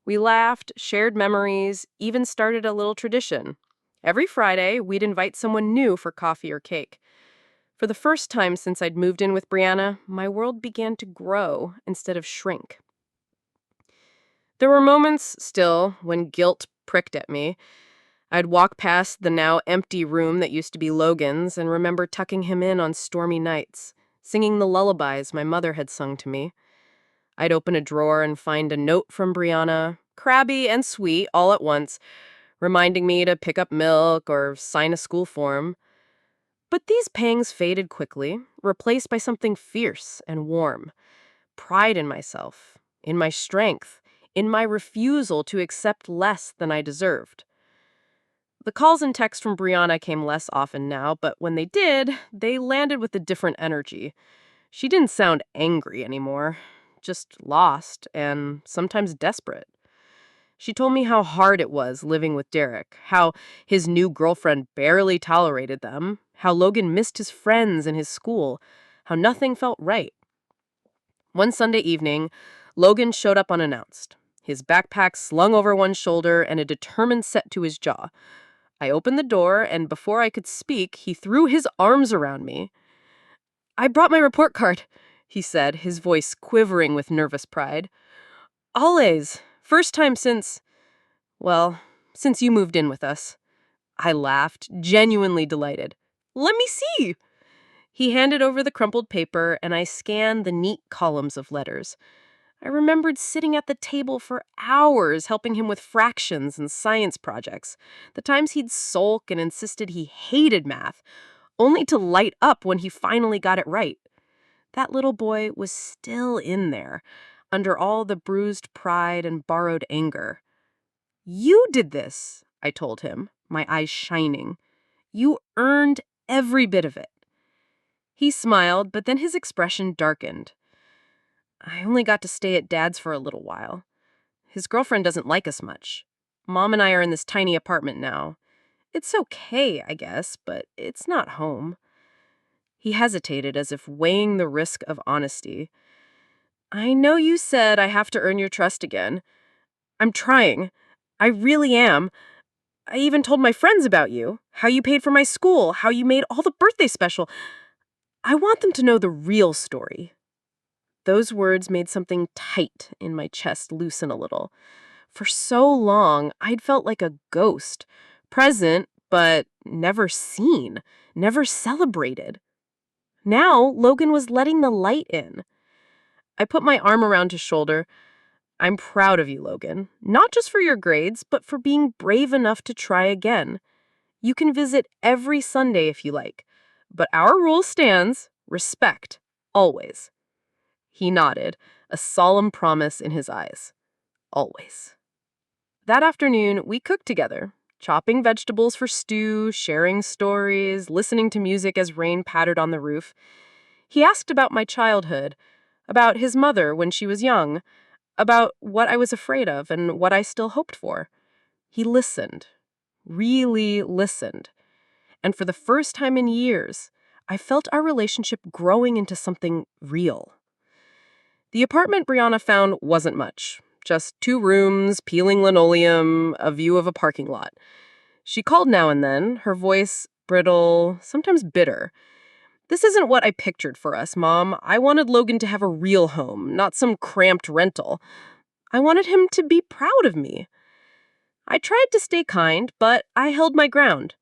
We laughed, shared memories, even started a little tradition. Every Friday, we'd invite someone new for coffee or cake. For the first time since I'd moved in with Brianna, my world began to grow instead of shrink. There were moments, still, when guilt pricked at me. I'd walk past the now empty room that used to be Logan's and remember tucking him in on stormy nights, singing the lullabies my mother had sung to me. I'd open a drawer and find a note from Brianna, crabby and sweet all at once, reminding me to pick up milk or sign a school form. But these pangs faded quickly, replaced by something fierce and warm. Pride in myself, in my strength, in my refusal to accept less than I deserved. The calls and texts from Brianna came less often now, but when they did, they landed with a different energy. She didn't sound angry anymore, just lost and sometimes desperate. She told me how hard it was living with Derek, how his new girlfriend barely tolerated them, how Logan missed his friends and his school, how nothing felt right. One Sunday evening, Logan showed up unannounced, his backpack slung over one shoulder and a determined set to his jaw. I opened the door, and before I could speak, he threw his arms around me. "I brought my report card," he said, his voice quivering with nervous pride. "Always. First time since you moved in with us." I laughed, genuinely delighted. "Let me see." He handed over the crumpled paper, and I scanned the neat columns of letters. I remembered sitting at the table for hours helping him with fractions and science projects, the times he'd sulk and insisted he hated math, only to light up when he finally got it right. That little boy was still in there, under all the bruised pride and borrowed anger. "You did this," I told him, my eyes shining. "You earned every bit of it." He smiled, but then his expression darkened. "I only got to stay at Dad's for a little while. His girlfriend doesn't like us much. Mom and I are in this tiny apartment now. It's okay, I guess, but it's not home. He hesitated as if weighing the risk of honesty. I know you said I have to earn your trust again. I'm trying. I really am. I even told my friends about you, how you paid for my school, how you made all the birthday special. I want them to know the real story. Those words made something tight in my chest loosen a little. For so long, I'd felt like a ghost, present, but never seen, never celebrated. Now, Logan was letting the light in. I put my arm around his shoulder. I'm proud of you, Logan. Not just for your grades, but for being brave enough to try again. You can visit every Sunday if you like. But our rule stands: respect, always. He nodded, a solemn promise in his eyes. Always. That afternoon, we cooked together, chopping vegetables for stew, sharing stories, listening to music as rain pattered on the roof. He asked about my childhood, about his mother when she was young, about what I was afraid of and what I still hoped for. He listened, really listened. And for the first time in years, I felt our relationship growing into something real. The apartment Brianna found wasn't much. Just 2 rooms, peeling linoleum, a view of a parking lot. She called now and then, her voice brittle, sometimes bitter. This isn't what I pictured for us, Mom. I wanted Logan to have a real home, not some cramped rental. I wanted him to be proud of me. I tried to stay kind, but I held my ground.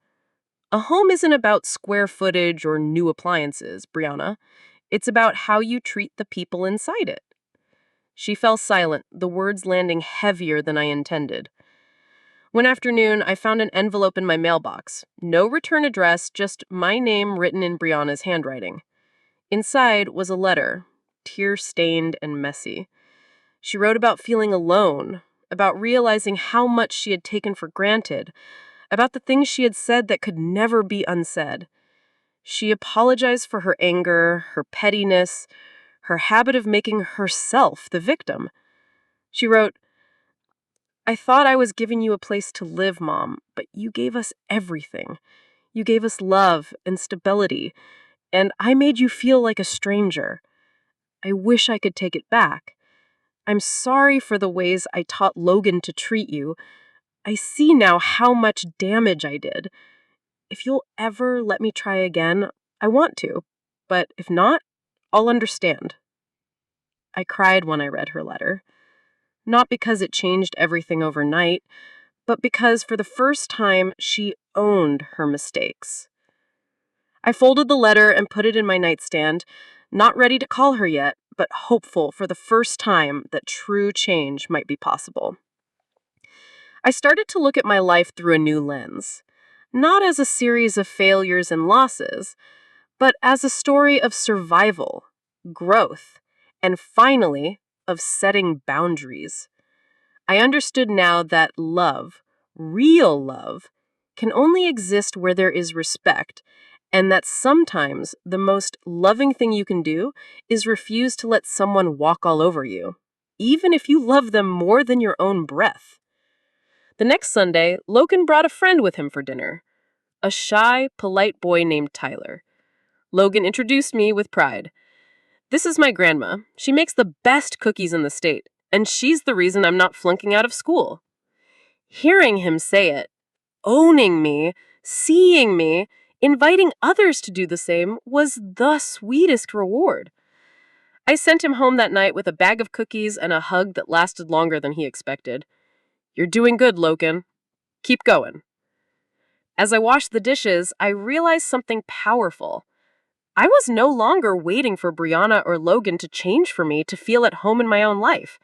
A home isn't about square footage or new appliances, Brianna. It's about how you treat the people inside it. She fell silent, the words landing heavier than I intended. One afternoon, I found an envelope in my mailbox. No return address, just my name written in Brianna's handwriting. Inside was a letter, tear-stained and messy. She wrote about feeling alone, about realizing how much she had taken for granted, about the things she had said that could never be unsaid. She apologized for her anger, her pettiness, her habit of making herself the victim. She wrote, I thought I was giving you a place to live, Mom, but you gave us everything. You gave us love and stability, and I made you feel like a stranger. I wish I could take it back. I'm sorry for the ways I taught Logan to treat you. I see now how much damage I did. If you'll ever let me try again, I want to. But if not, I'll understand. I cried when I read her letter. Not because it changed everything overnight, but because for the first time she owned her mistakes. I folded the letter and put it in my nightstand, not ready to call her yet, but hopeful for the first time that true change might be possible. I started to look at my life through a new lens, not as a series of failures and losses, but as a story of survival, growth, and finally, of setting boundaries. I understood now that love, real love, can only exist where there is respect, and that sometimes the most loving thing you can do is refuse to let someone walk all over you, even if you love them more than your own breath. The next Sunday, Logan brought a friend with him for dinner, a shy, polite boy named Tyler. Logan introduced me with pride. This is my grandma. She makes the best cookies in the state, and she's the reason I'm not flunking out of school. Hearing him say it, owning me, seeing me, inviting others to do the same was the sweetest reward. I sent him home that night with a bag of cookies and a hug that lasted longer than he expected. You're doing good, Logan. Keep going. As I washed the dishes, I realized something powerful. I was no longer waiting for Brianna or Logan to change for me to feel at home in my own life.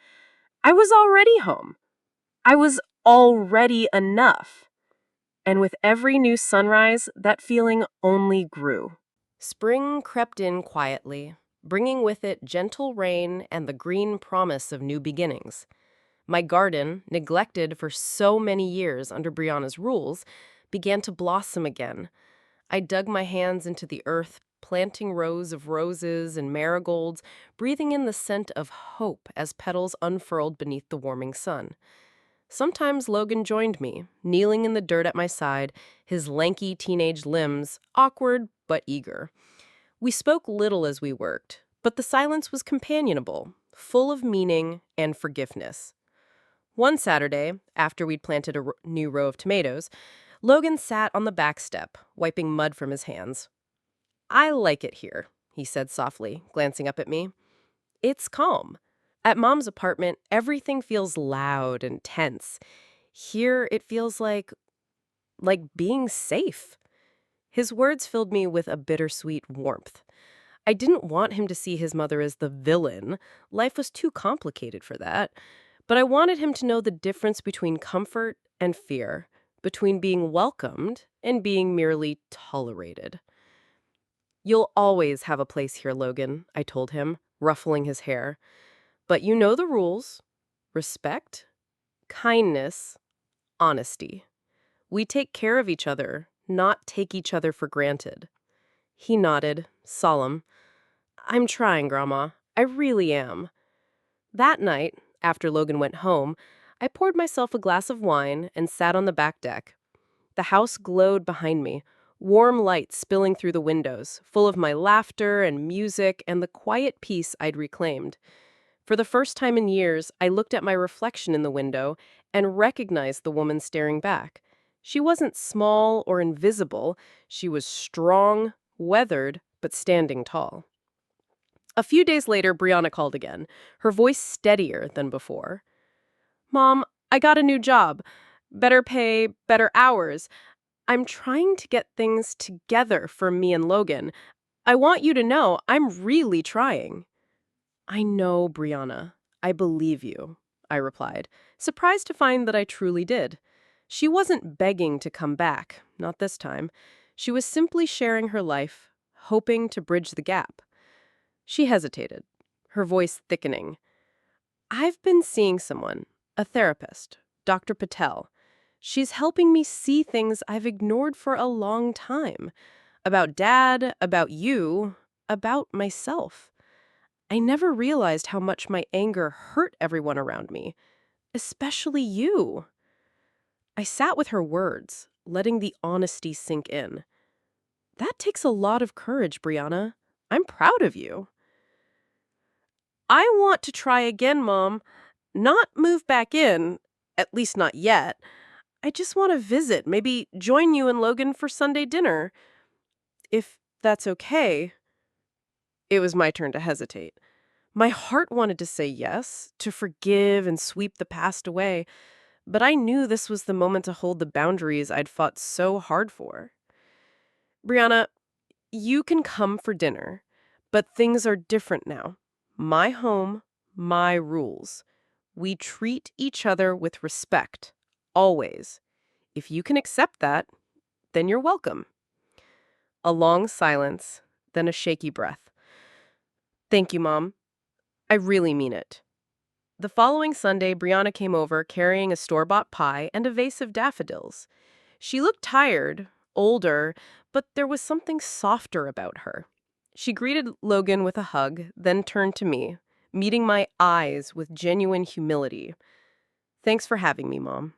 I was already home. I was already enough. And with every new sunrise, that feeling only grew. Spring crept in quietly, bringing with it gentle rain and the green promise of new beginnings. My garden, neglected for so many years under Brianna's rules, began to blossom again. I dug my hands into the earth, planting rows of roses and marigolds, breathing in the scent of hope as petals unfurled beneath the warming sun. Sometimes Logan joined me, kneeling in the dirt at my side, his lanky teenage limbs awkward but eager. We spoke little as we worked, but the silence was companionable, full of meaning and forgiveness. One Saturday, after we'd planted a new row of tomatoes, Logan sat on the back step, wiping mud from his hands. "I like it here," he said softly, glancing up at me. "It's calm. At Mom's apartment, everything feels loud and tense. Here, it feels like being safe." His words filled me with a bittersweet warmth. I didn't want him to see his mother as the villain. Life was too complicated for that. But I wanted him to know the difference between comfort and fear, between being welcomed and being merely tolerated. "You'll always have a place here, Logan," I told him, ruffling his hair. "But you know the rules: respect, kindness, honesty. We take care of each other, not take each other for granted." He nodded, solemn. "I'm trying, Grandma. I really am." That night, after Logan went home, I poured myself a glass of wine and sat on the back deck. The house glowed behind me, warm light spilling through the windows, full of my laughter and music and the quiet peace I'd reclaimed. For the first time in years, I looked at my reflection in the window and recognized the woman staring back. She wasn't small or invisible. She was strong, weathered, but standing tall. A few days later, Brianna called again, her voice steadier than before. "Mom, I got a new job. Better pay, better hours. I'm trying to get things together for me and Logan. I want you to know I'm really trying." "I know, Brianna. I believe you," I replied, surprised to find that I truly did. She wasn't begging to come back, not this time. She was simply sharing her life, hoping to bridge the gap. She hesitated, her voice thickening. "I've been seeing someone, a therapist, Dr. Patel. She's helping me see things I've ignored for a long time. About Dad, about you, about myself. I never realized how much my anger hurt everyone around me, especially you." I sat with her words, letting the honesty sink in. "That takes a lot of courage, Brianna. I'm proud of you." "I want to try again, Mom. Not move back in, at least not yet. I just want to visit, maybe join you and Logan for Sunday dinner. If that's okay." It was my turn to hesitate. My heart wanted to say yes, to forgive and sweep the past away, but I knew this was the moment to hold the boundaries I'd fought so hard for. "Brianna, you can come for dinner, but things are different now. My home, my rules. We treat each other with respect, always. If you can accept that, then you're welcome." A long silence, then a shaky breath. "Thank you, Mom. I really mean it." The following Sunday, Brianna came over carrying a store-bought pie and a vase of daffodils. She looked tired, older, but there was something softer about her. She greeted Logan with a hug, then turned to me, meeting my eyes with genuine humility. "Thanks for having me, Mom."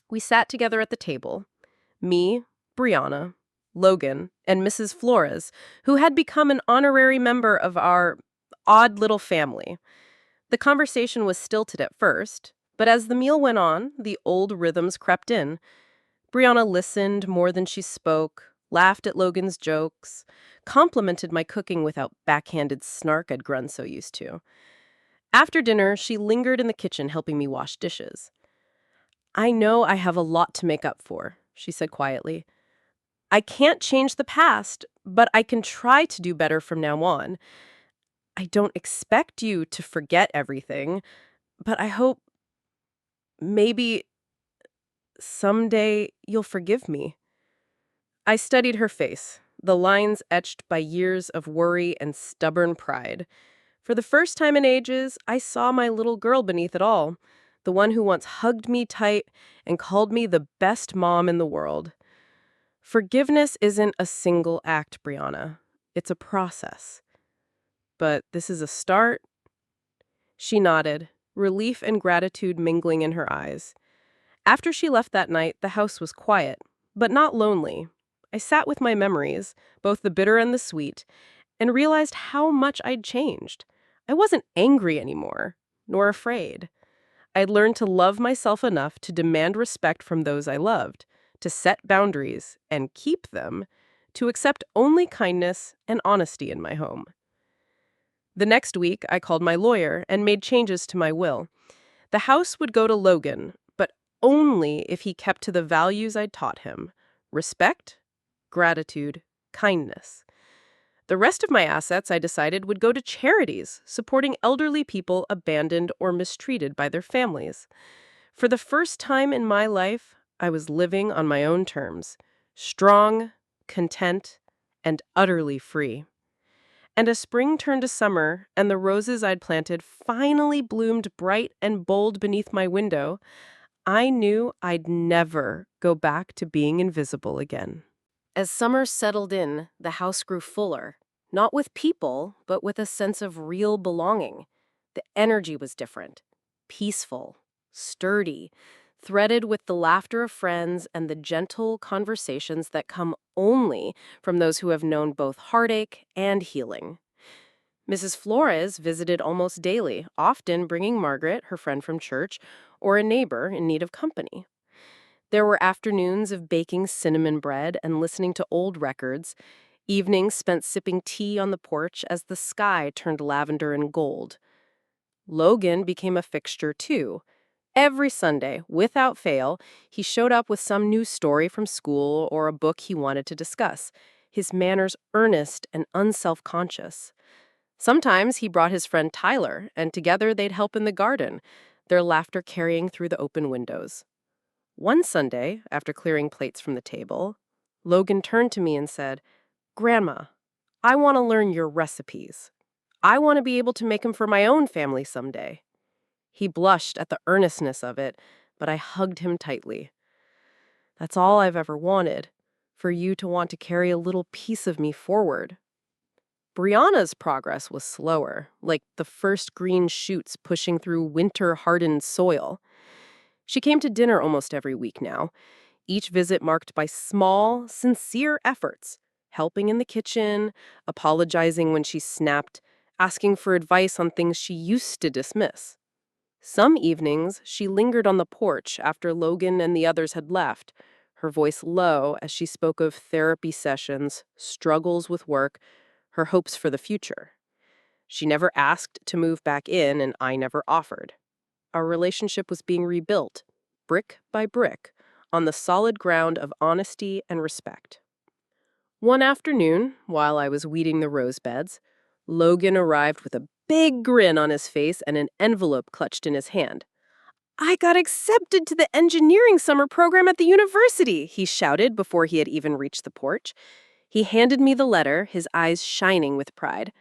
We sat together at the table. Me, Brianna, Logan, and Mrs. Flores, who had become an honorary member of our odd little family. The conversation was stilted at first, but as the meal went on, the old rhythms crept in. Brianna listened more than she spoke, laughed at Logan's jokes, complimented my cooking without backhanded snark I'd grown so used to. After dinner, she lingered in the kitchen helping me wash dishes. "I know I have a lot to make up for," she said quietly. "I can't change the past, but I can try to do better from now on. I don't expect you to forget everything, but I hope maybe someday you'll forgive me." I studied her face, the lines etched by years of worry and stubborn pride. For the first time in ages, I saw my little girl beneath it all, the one who once hugged me tight and called me the best mom in the world. Forgiveness isn't a single act, Brianna. It's a process. But this is a start. She nodded, relief and gratitude mingling in her eyes. After she left that night, the house was quiet, but not lonely. I sat with my memories, both the bitter and the sweet, and realized how much I'd changed. I wasn't angry anymore, nor afraid. I'd learned to love myself enough to demand respect from those I loved, to set boundaries and keep them, to accept only kindness and honesty in my home. The next week, I called my lawyer and made changes to my will. The house would go to Logan, but only if he kept to the values I'd taught him: respect, gratitude, kindness. The rest of my assets, I decided, would go to charities supporting elderly people abandoned or mistreated by their families. For the first time in my life, I was living on my own terms, strong, content, and utterly free. And as spring turned to summer and the roses I'd planted finally bloomed bright and bold beneath my window, I knew I'd never go back to being invisible again. As summer settled in, the house grew fuller, not with people, but with a sense of real belonging. The energy was different, peaceful, sturdy, threaded with the laughter of friends and the gentle conversations that come only from those who have known both heartache and healing. Mrs. Flores visited almost daily, often bringing Margaret, her friend from church, or a neighbor in need of company. There were afternoons of baking cinnamon bread and listening to old records, evenings spent sipping tea on the porch as the sky turned lavender and gold. Logan became a fixture too. Every Sunday, without fail, he showed up with some new story from school or a book he wanted to discuss, his manners earnest and unself-conscious. Sometimes he brought his friend Tyler, and together they'd help in the garden, their laughter carrying through the open windows. One Sunday, after clearing plates from the table, Logan turned to me and said, "Grandma, I want to learn your recipes. I want to be able to make them for my own family someday." He blushed at the earnestness of it, but I hugged him tightly. "That's all I've ever wanted, for you to want to carry a little piece of me forward." Brianna's progress was slower, like the first green shoots pushing through winter-hardened soil. She came to dinner almost every week now, each visit marked by small, sincere efforts, helping in the kitchen, apologizing when she snapped, asking for advice on things she used to dismiss. Some evenings, she lingered on the porch after Logan and the others had left, her voice low as she spoke of therapy sessions, struggles with work, her hopes for the future. She never asked to move back in, and I never offered. Our relationship was being rebuilt, brick by brick, on the solid ground of honesty and respect. One afternoon, while I was weeding the rose beds, Logan arrived with a big grin on his face and an envelope clutched in his hand. "I got accepted to the engineering summer program at the university," he shouted before he had even reached the porch. He handed me the letter, his eyes shining with pride.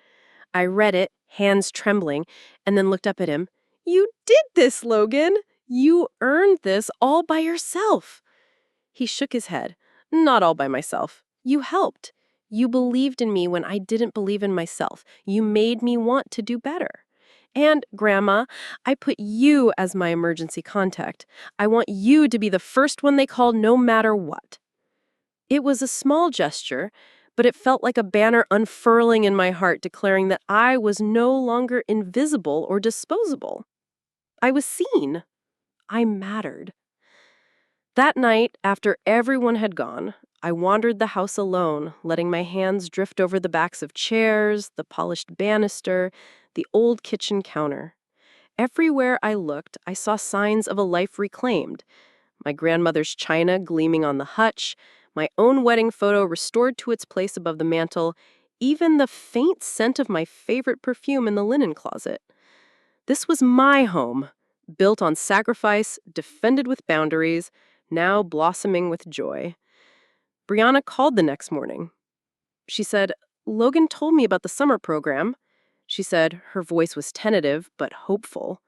I read it, hands trembling, and then looked up at him. "You did this, Logan! You earned this all by yourself." He shook his head. "Not all by myself. You helped. You believed in me when I didn't believe in myself. You made me want to do better. And, Grandma, I put you as my emergency contact. I want you to be the first one they call no matter what." It was a small gesture, but it felt like a banner unfurling in my heart declaring that I was no longer invisible or disposable. I was seen. I mattered. That night, after everyone had gone, I wandered the house alone, letting my hands drift over the backs of chairs, the polished banister, the old kitchen counter. Everywhere I looked, I saw signs of a life reclaimed. My grandmother's china gleaming on the hutch, my own wedding photo restored to its place above the mantel, even the faint scent of my favorite perfume in the linen closet. This was my home, built on sacrifice, defended with boundaries, now blossoming with joy. Brianna called the next morning. She said, "Logan told me about the summer program." She said her voice was tentative but hopeful.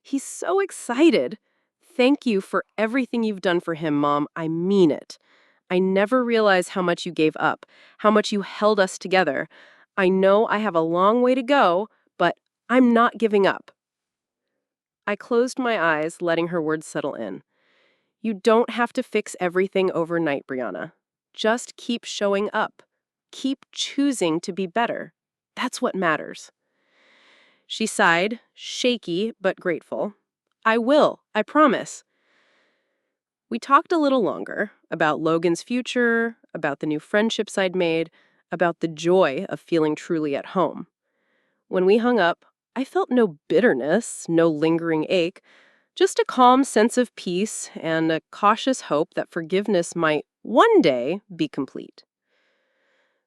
"He's so excited. Thank you for everything you've done for him, Mom. I mean it. I never realized how much you gave up, how much you held us together. I know I have a long way to go, but I'm not giving up." I closed my eyes, letting her words settle in. You don't have to fix everything overnight, Brianna. Just keep showing up. Keep choosing to be better. That's what matters. She sighed, shaky but grateful. I will, I promise. We talked a little longer about Logan's future, about the new friendships I'd made, about the joy of feeling truly at home. When we hung up, I felt no bitterness, no lingering ache, just a calm sense of peace and a cautious hope that forgiveness might one day be complete.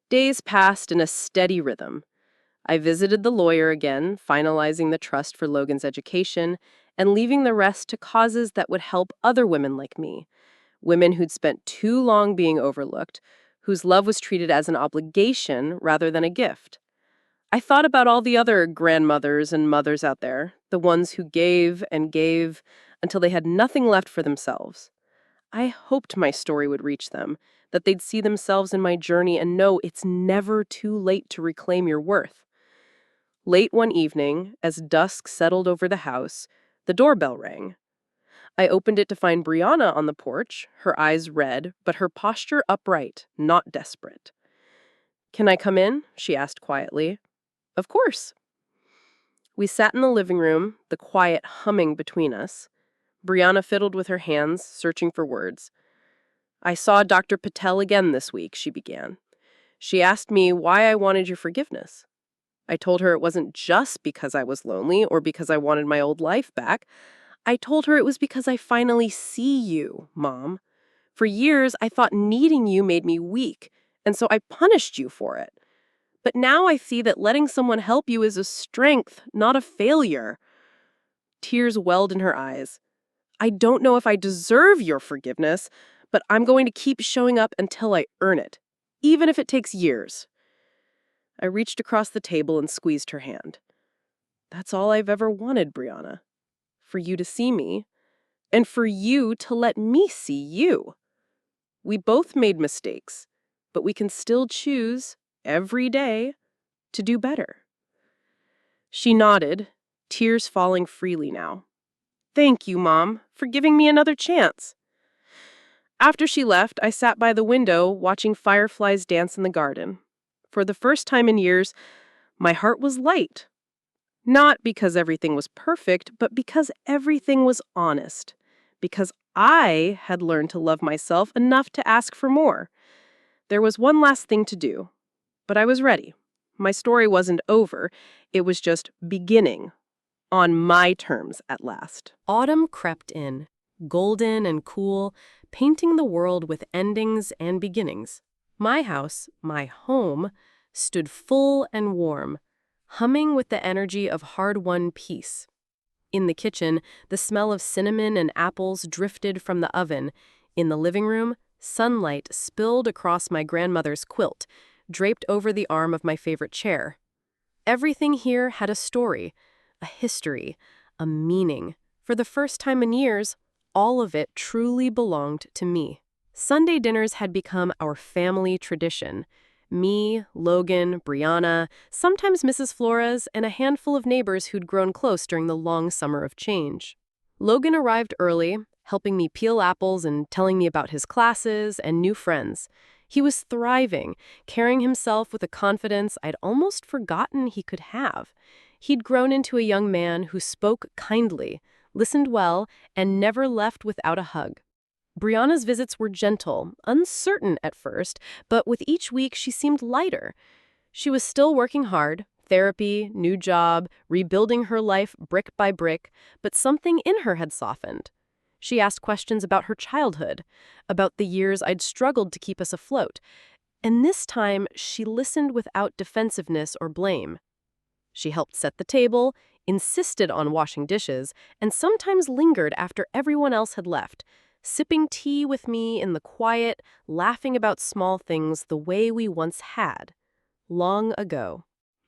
Days passed in a steady rhythm. I visited the lawyer again, finalizing the trust for Logan's education and leaving the rest to causes that would help other women like me, women who'd spent too long being overlooked, whose love was treated as an obligation rather than a gift. I thought about all the other grandmothers and mothers out there, the ones who gave and gave until they had nothing left for themselves. I hoped my story would reach them, that they'd see themselves in my journey and know it's never too late to reclaim your worth. Late one evening, as dusk settled over the house, the doorbell rang. I opened it to find Brianna on the porch, her eyes red, but her posture upright, not desperate. "Can I come in?" she asked quietly. "Of course." We sat in the living room, the quiet humming between us. Brianna fiddled with her hands, searching for words. "I saw Dr. Patel again this week," she began. "She asked me why I wanted your forgiveness. I told her it wasn't just because I was lonely or because I wanted my old life back. I told her it was because I finally see you, Mom. For years, I thought needing you made me weak, and so I punished you for it. But now I see that letting someone help you is a strength, not a failure." Tears welled in her eyes. "I don't know if I deserve your forgiveness, but I'm going to keep showing up until I earn it, even if it takes years." I reached across the table and squeezed her hand. "That's all I've ever wanted, Brianna. For you to see me, and for you to let me see you. We both made mistakes, but we can still choose, every day, to do better." She nodded, tears falling freely now. "Thank you, Mom, for giving me another chance." After she left, I sat by the window watching fireflies dance in the garden. For the first time in years, my heart was light. Not because everything was perfect, but because everything was honest. Because I had learned to love myself enough to ask for more. There was one last thing to do, but I was ready. My story wasn't over, it was just beginning. On my terms at last. Autumn crept in, golden and cool, painting the world with endings and beginnings. My house, my home, stood full and warm, humming with the energy of hard-won peace. In the kitchen, the smell of cinnamon and apples drifted from the oven. In the living room, sunlight spilled across my grandmother's quilt, draped over the arm of my favorite chair. Everything here had a story, a history, a meaning. For the first time in years, all of it truly belonged to me. Sunday dinners had become our family tradition. Me, Logan, Brianna, sometimes Mrs. Flores, and a handful of neighbors who'd grown close during the long summer of change. Logan arrived early, helping me peel apples and telling me about his classes and new friends. He was thriving, carrying himself with a confidence I'd almost forgotten he could have. He'd grown into a young man who spoke kindly, listened well, and never left without a hug. Brianna's visits were gentle, uncertain at first, but with each week she seemed lighter. She was still working hard, therapy, new job, rebuilding her life brick by brick, but something in her had softened. She asked questions about her childhood, about the years I'd struggled to keep us afloat, and this time she listened without defensiveness or blame. She helped set the table, insisted on washing dishes, and sometimes lingered after everyone else had left, sipping tea with me in the quiet, laughing about small things the way we once had, long ago.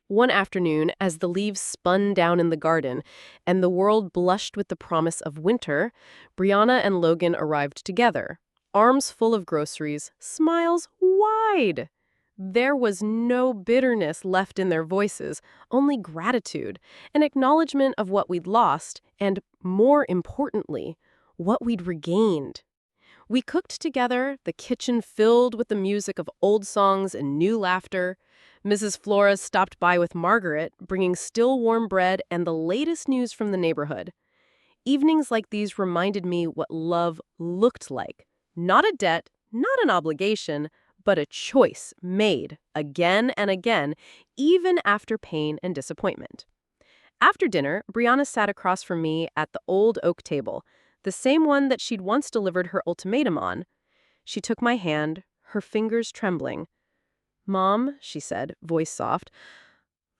One afternoon, as the leaves spun down in the garden and the world blushed with the promise of winter, Brianna and Logan arrived together, arms full of groceries, smiles wide. There was no bitterness left in their voices, only gratitude, an acknowledgement of what we'd lost, and, more importantly, what we'd regained. We cooked together, the kitchen filled with the music of old songs and new laughter. Mrs. Flores stopped by with Margaret, bringing still warm bread and the latest news from the neighborhood. Evenings like these reminded me what love looked like. Not a debt, not an obligation, but a choice made again and again, even after pain and disappointment. After dinner, Brianna sat across from me at the old oak table, the same one that she'd once delivered her ultimatum on. She took my hand, her fingers trembling. "Mom," she said, voice soft,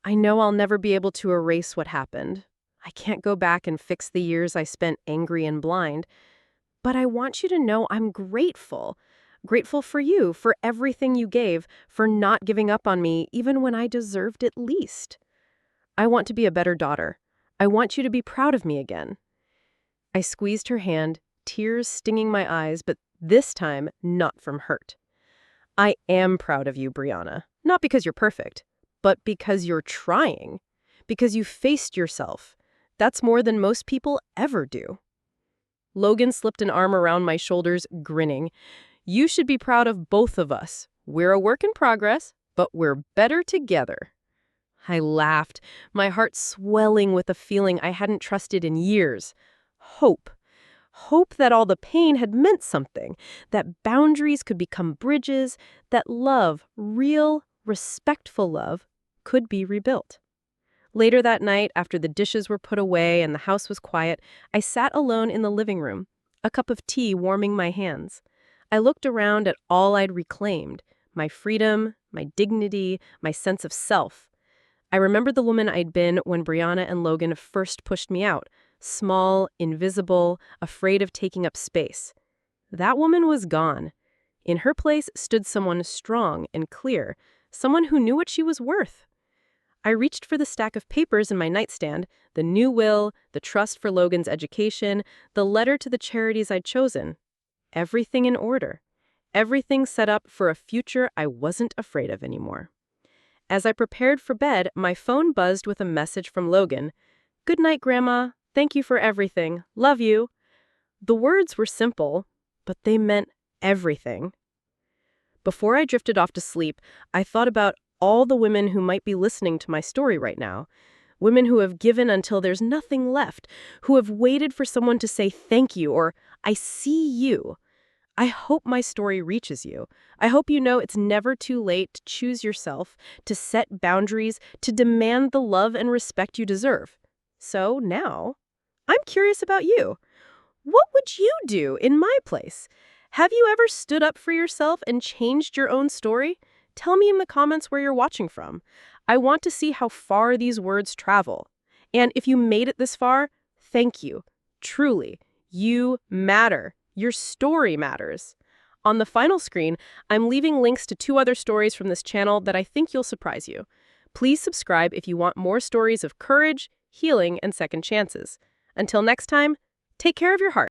"I know I'll never be able to erase what happened. I can't go back and fix the years I spent angry and blind. But I want you to know I'm grateful. Grateful for you, for everything you gave, for not giving up on me even when I deserved it least. I want to be a better daughter. I want you to be proud of me again." I squeezed her hand, tears stinging my eyes, but this time not from hurt. "I am proud of you, Brianna. Not because you're perfect, but because you're trying. Because you faced yourself. That's more than most people ever do." Logan slipped an arm around my shoulders, grinning. "You should be proud of both of us. We're a work in progress, but we're better together." I laughed, my heart swelling with a feeling I hadn't trusted in years. Hope. Hope that all the pain had meant something, that boundaries could become bridges, that love, real, respectful love, could be rebuilt. Later that night, after the dishes were put away and the house was quiet, I sat alone in the living room, a cup of tea warming my hands. I looked around at all I'd reclaimed, my freedom, my dignity, my sense of self. I remembered the woman I'd been when Brianna and Logan first pushed me out, small, invisible, afraid of taking up space. That woman was gone. In her place stood someone strong and clear, someone who knew what she was worth. I reached for the stack of papers in my nightstand, the new will, the trust for Logan's education, the letter to the charities I'd chosen. Everything in order. Everything set up for a future I wasn't afraid of anymore. As I prepared for bed, my phone buzzed with a message from Logan. "Good night, Grandma. Thank you for everything. Love you." The words were simple, but they meant everything. Before I drifted off to sleep, I thought about all the women who might be listening to my story right now. Women who have given until there's nothing left, who have waited for someone to say thank you or "I see you." I hope my story reaches you. I hope you know it's never too late to choose yourself, to set boundaries, to demand the love and respect you deserve. So now, I'm curious about you. What would you do in my place? Have you ever stood up for yourself and changed your own story? Tell me in the comments where you're watching from. I want to see how far these words travel. And if you made it this far, thank you. Truly, you matter. Your story matters. On the final screen, I'm leaving links to 2 other stories from this channel that I think you'll surprise you. Please subscribe if you want more stories of courage, healing, and second chances. Until next time, take care of your heart.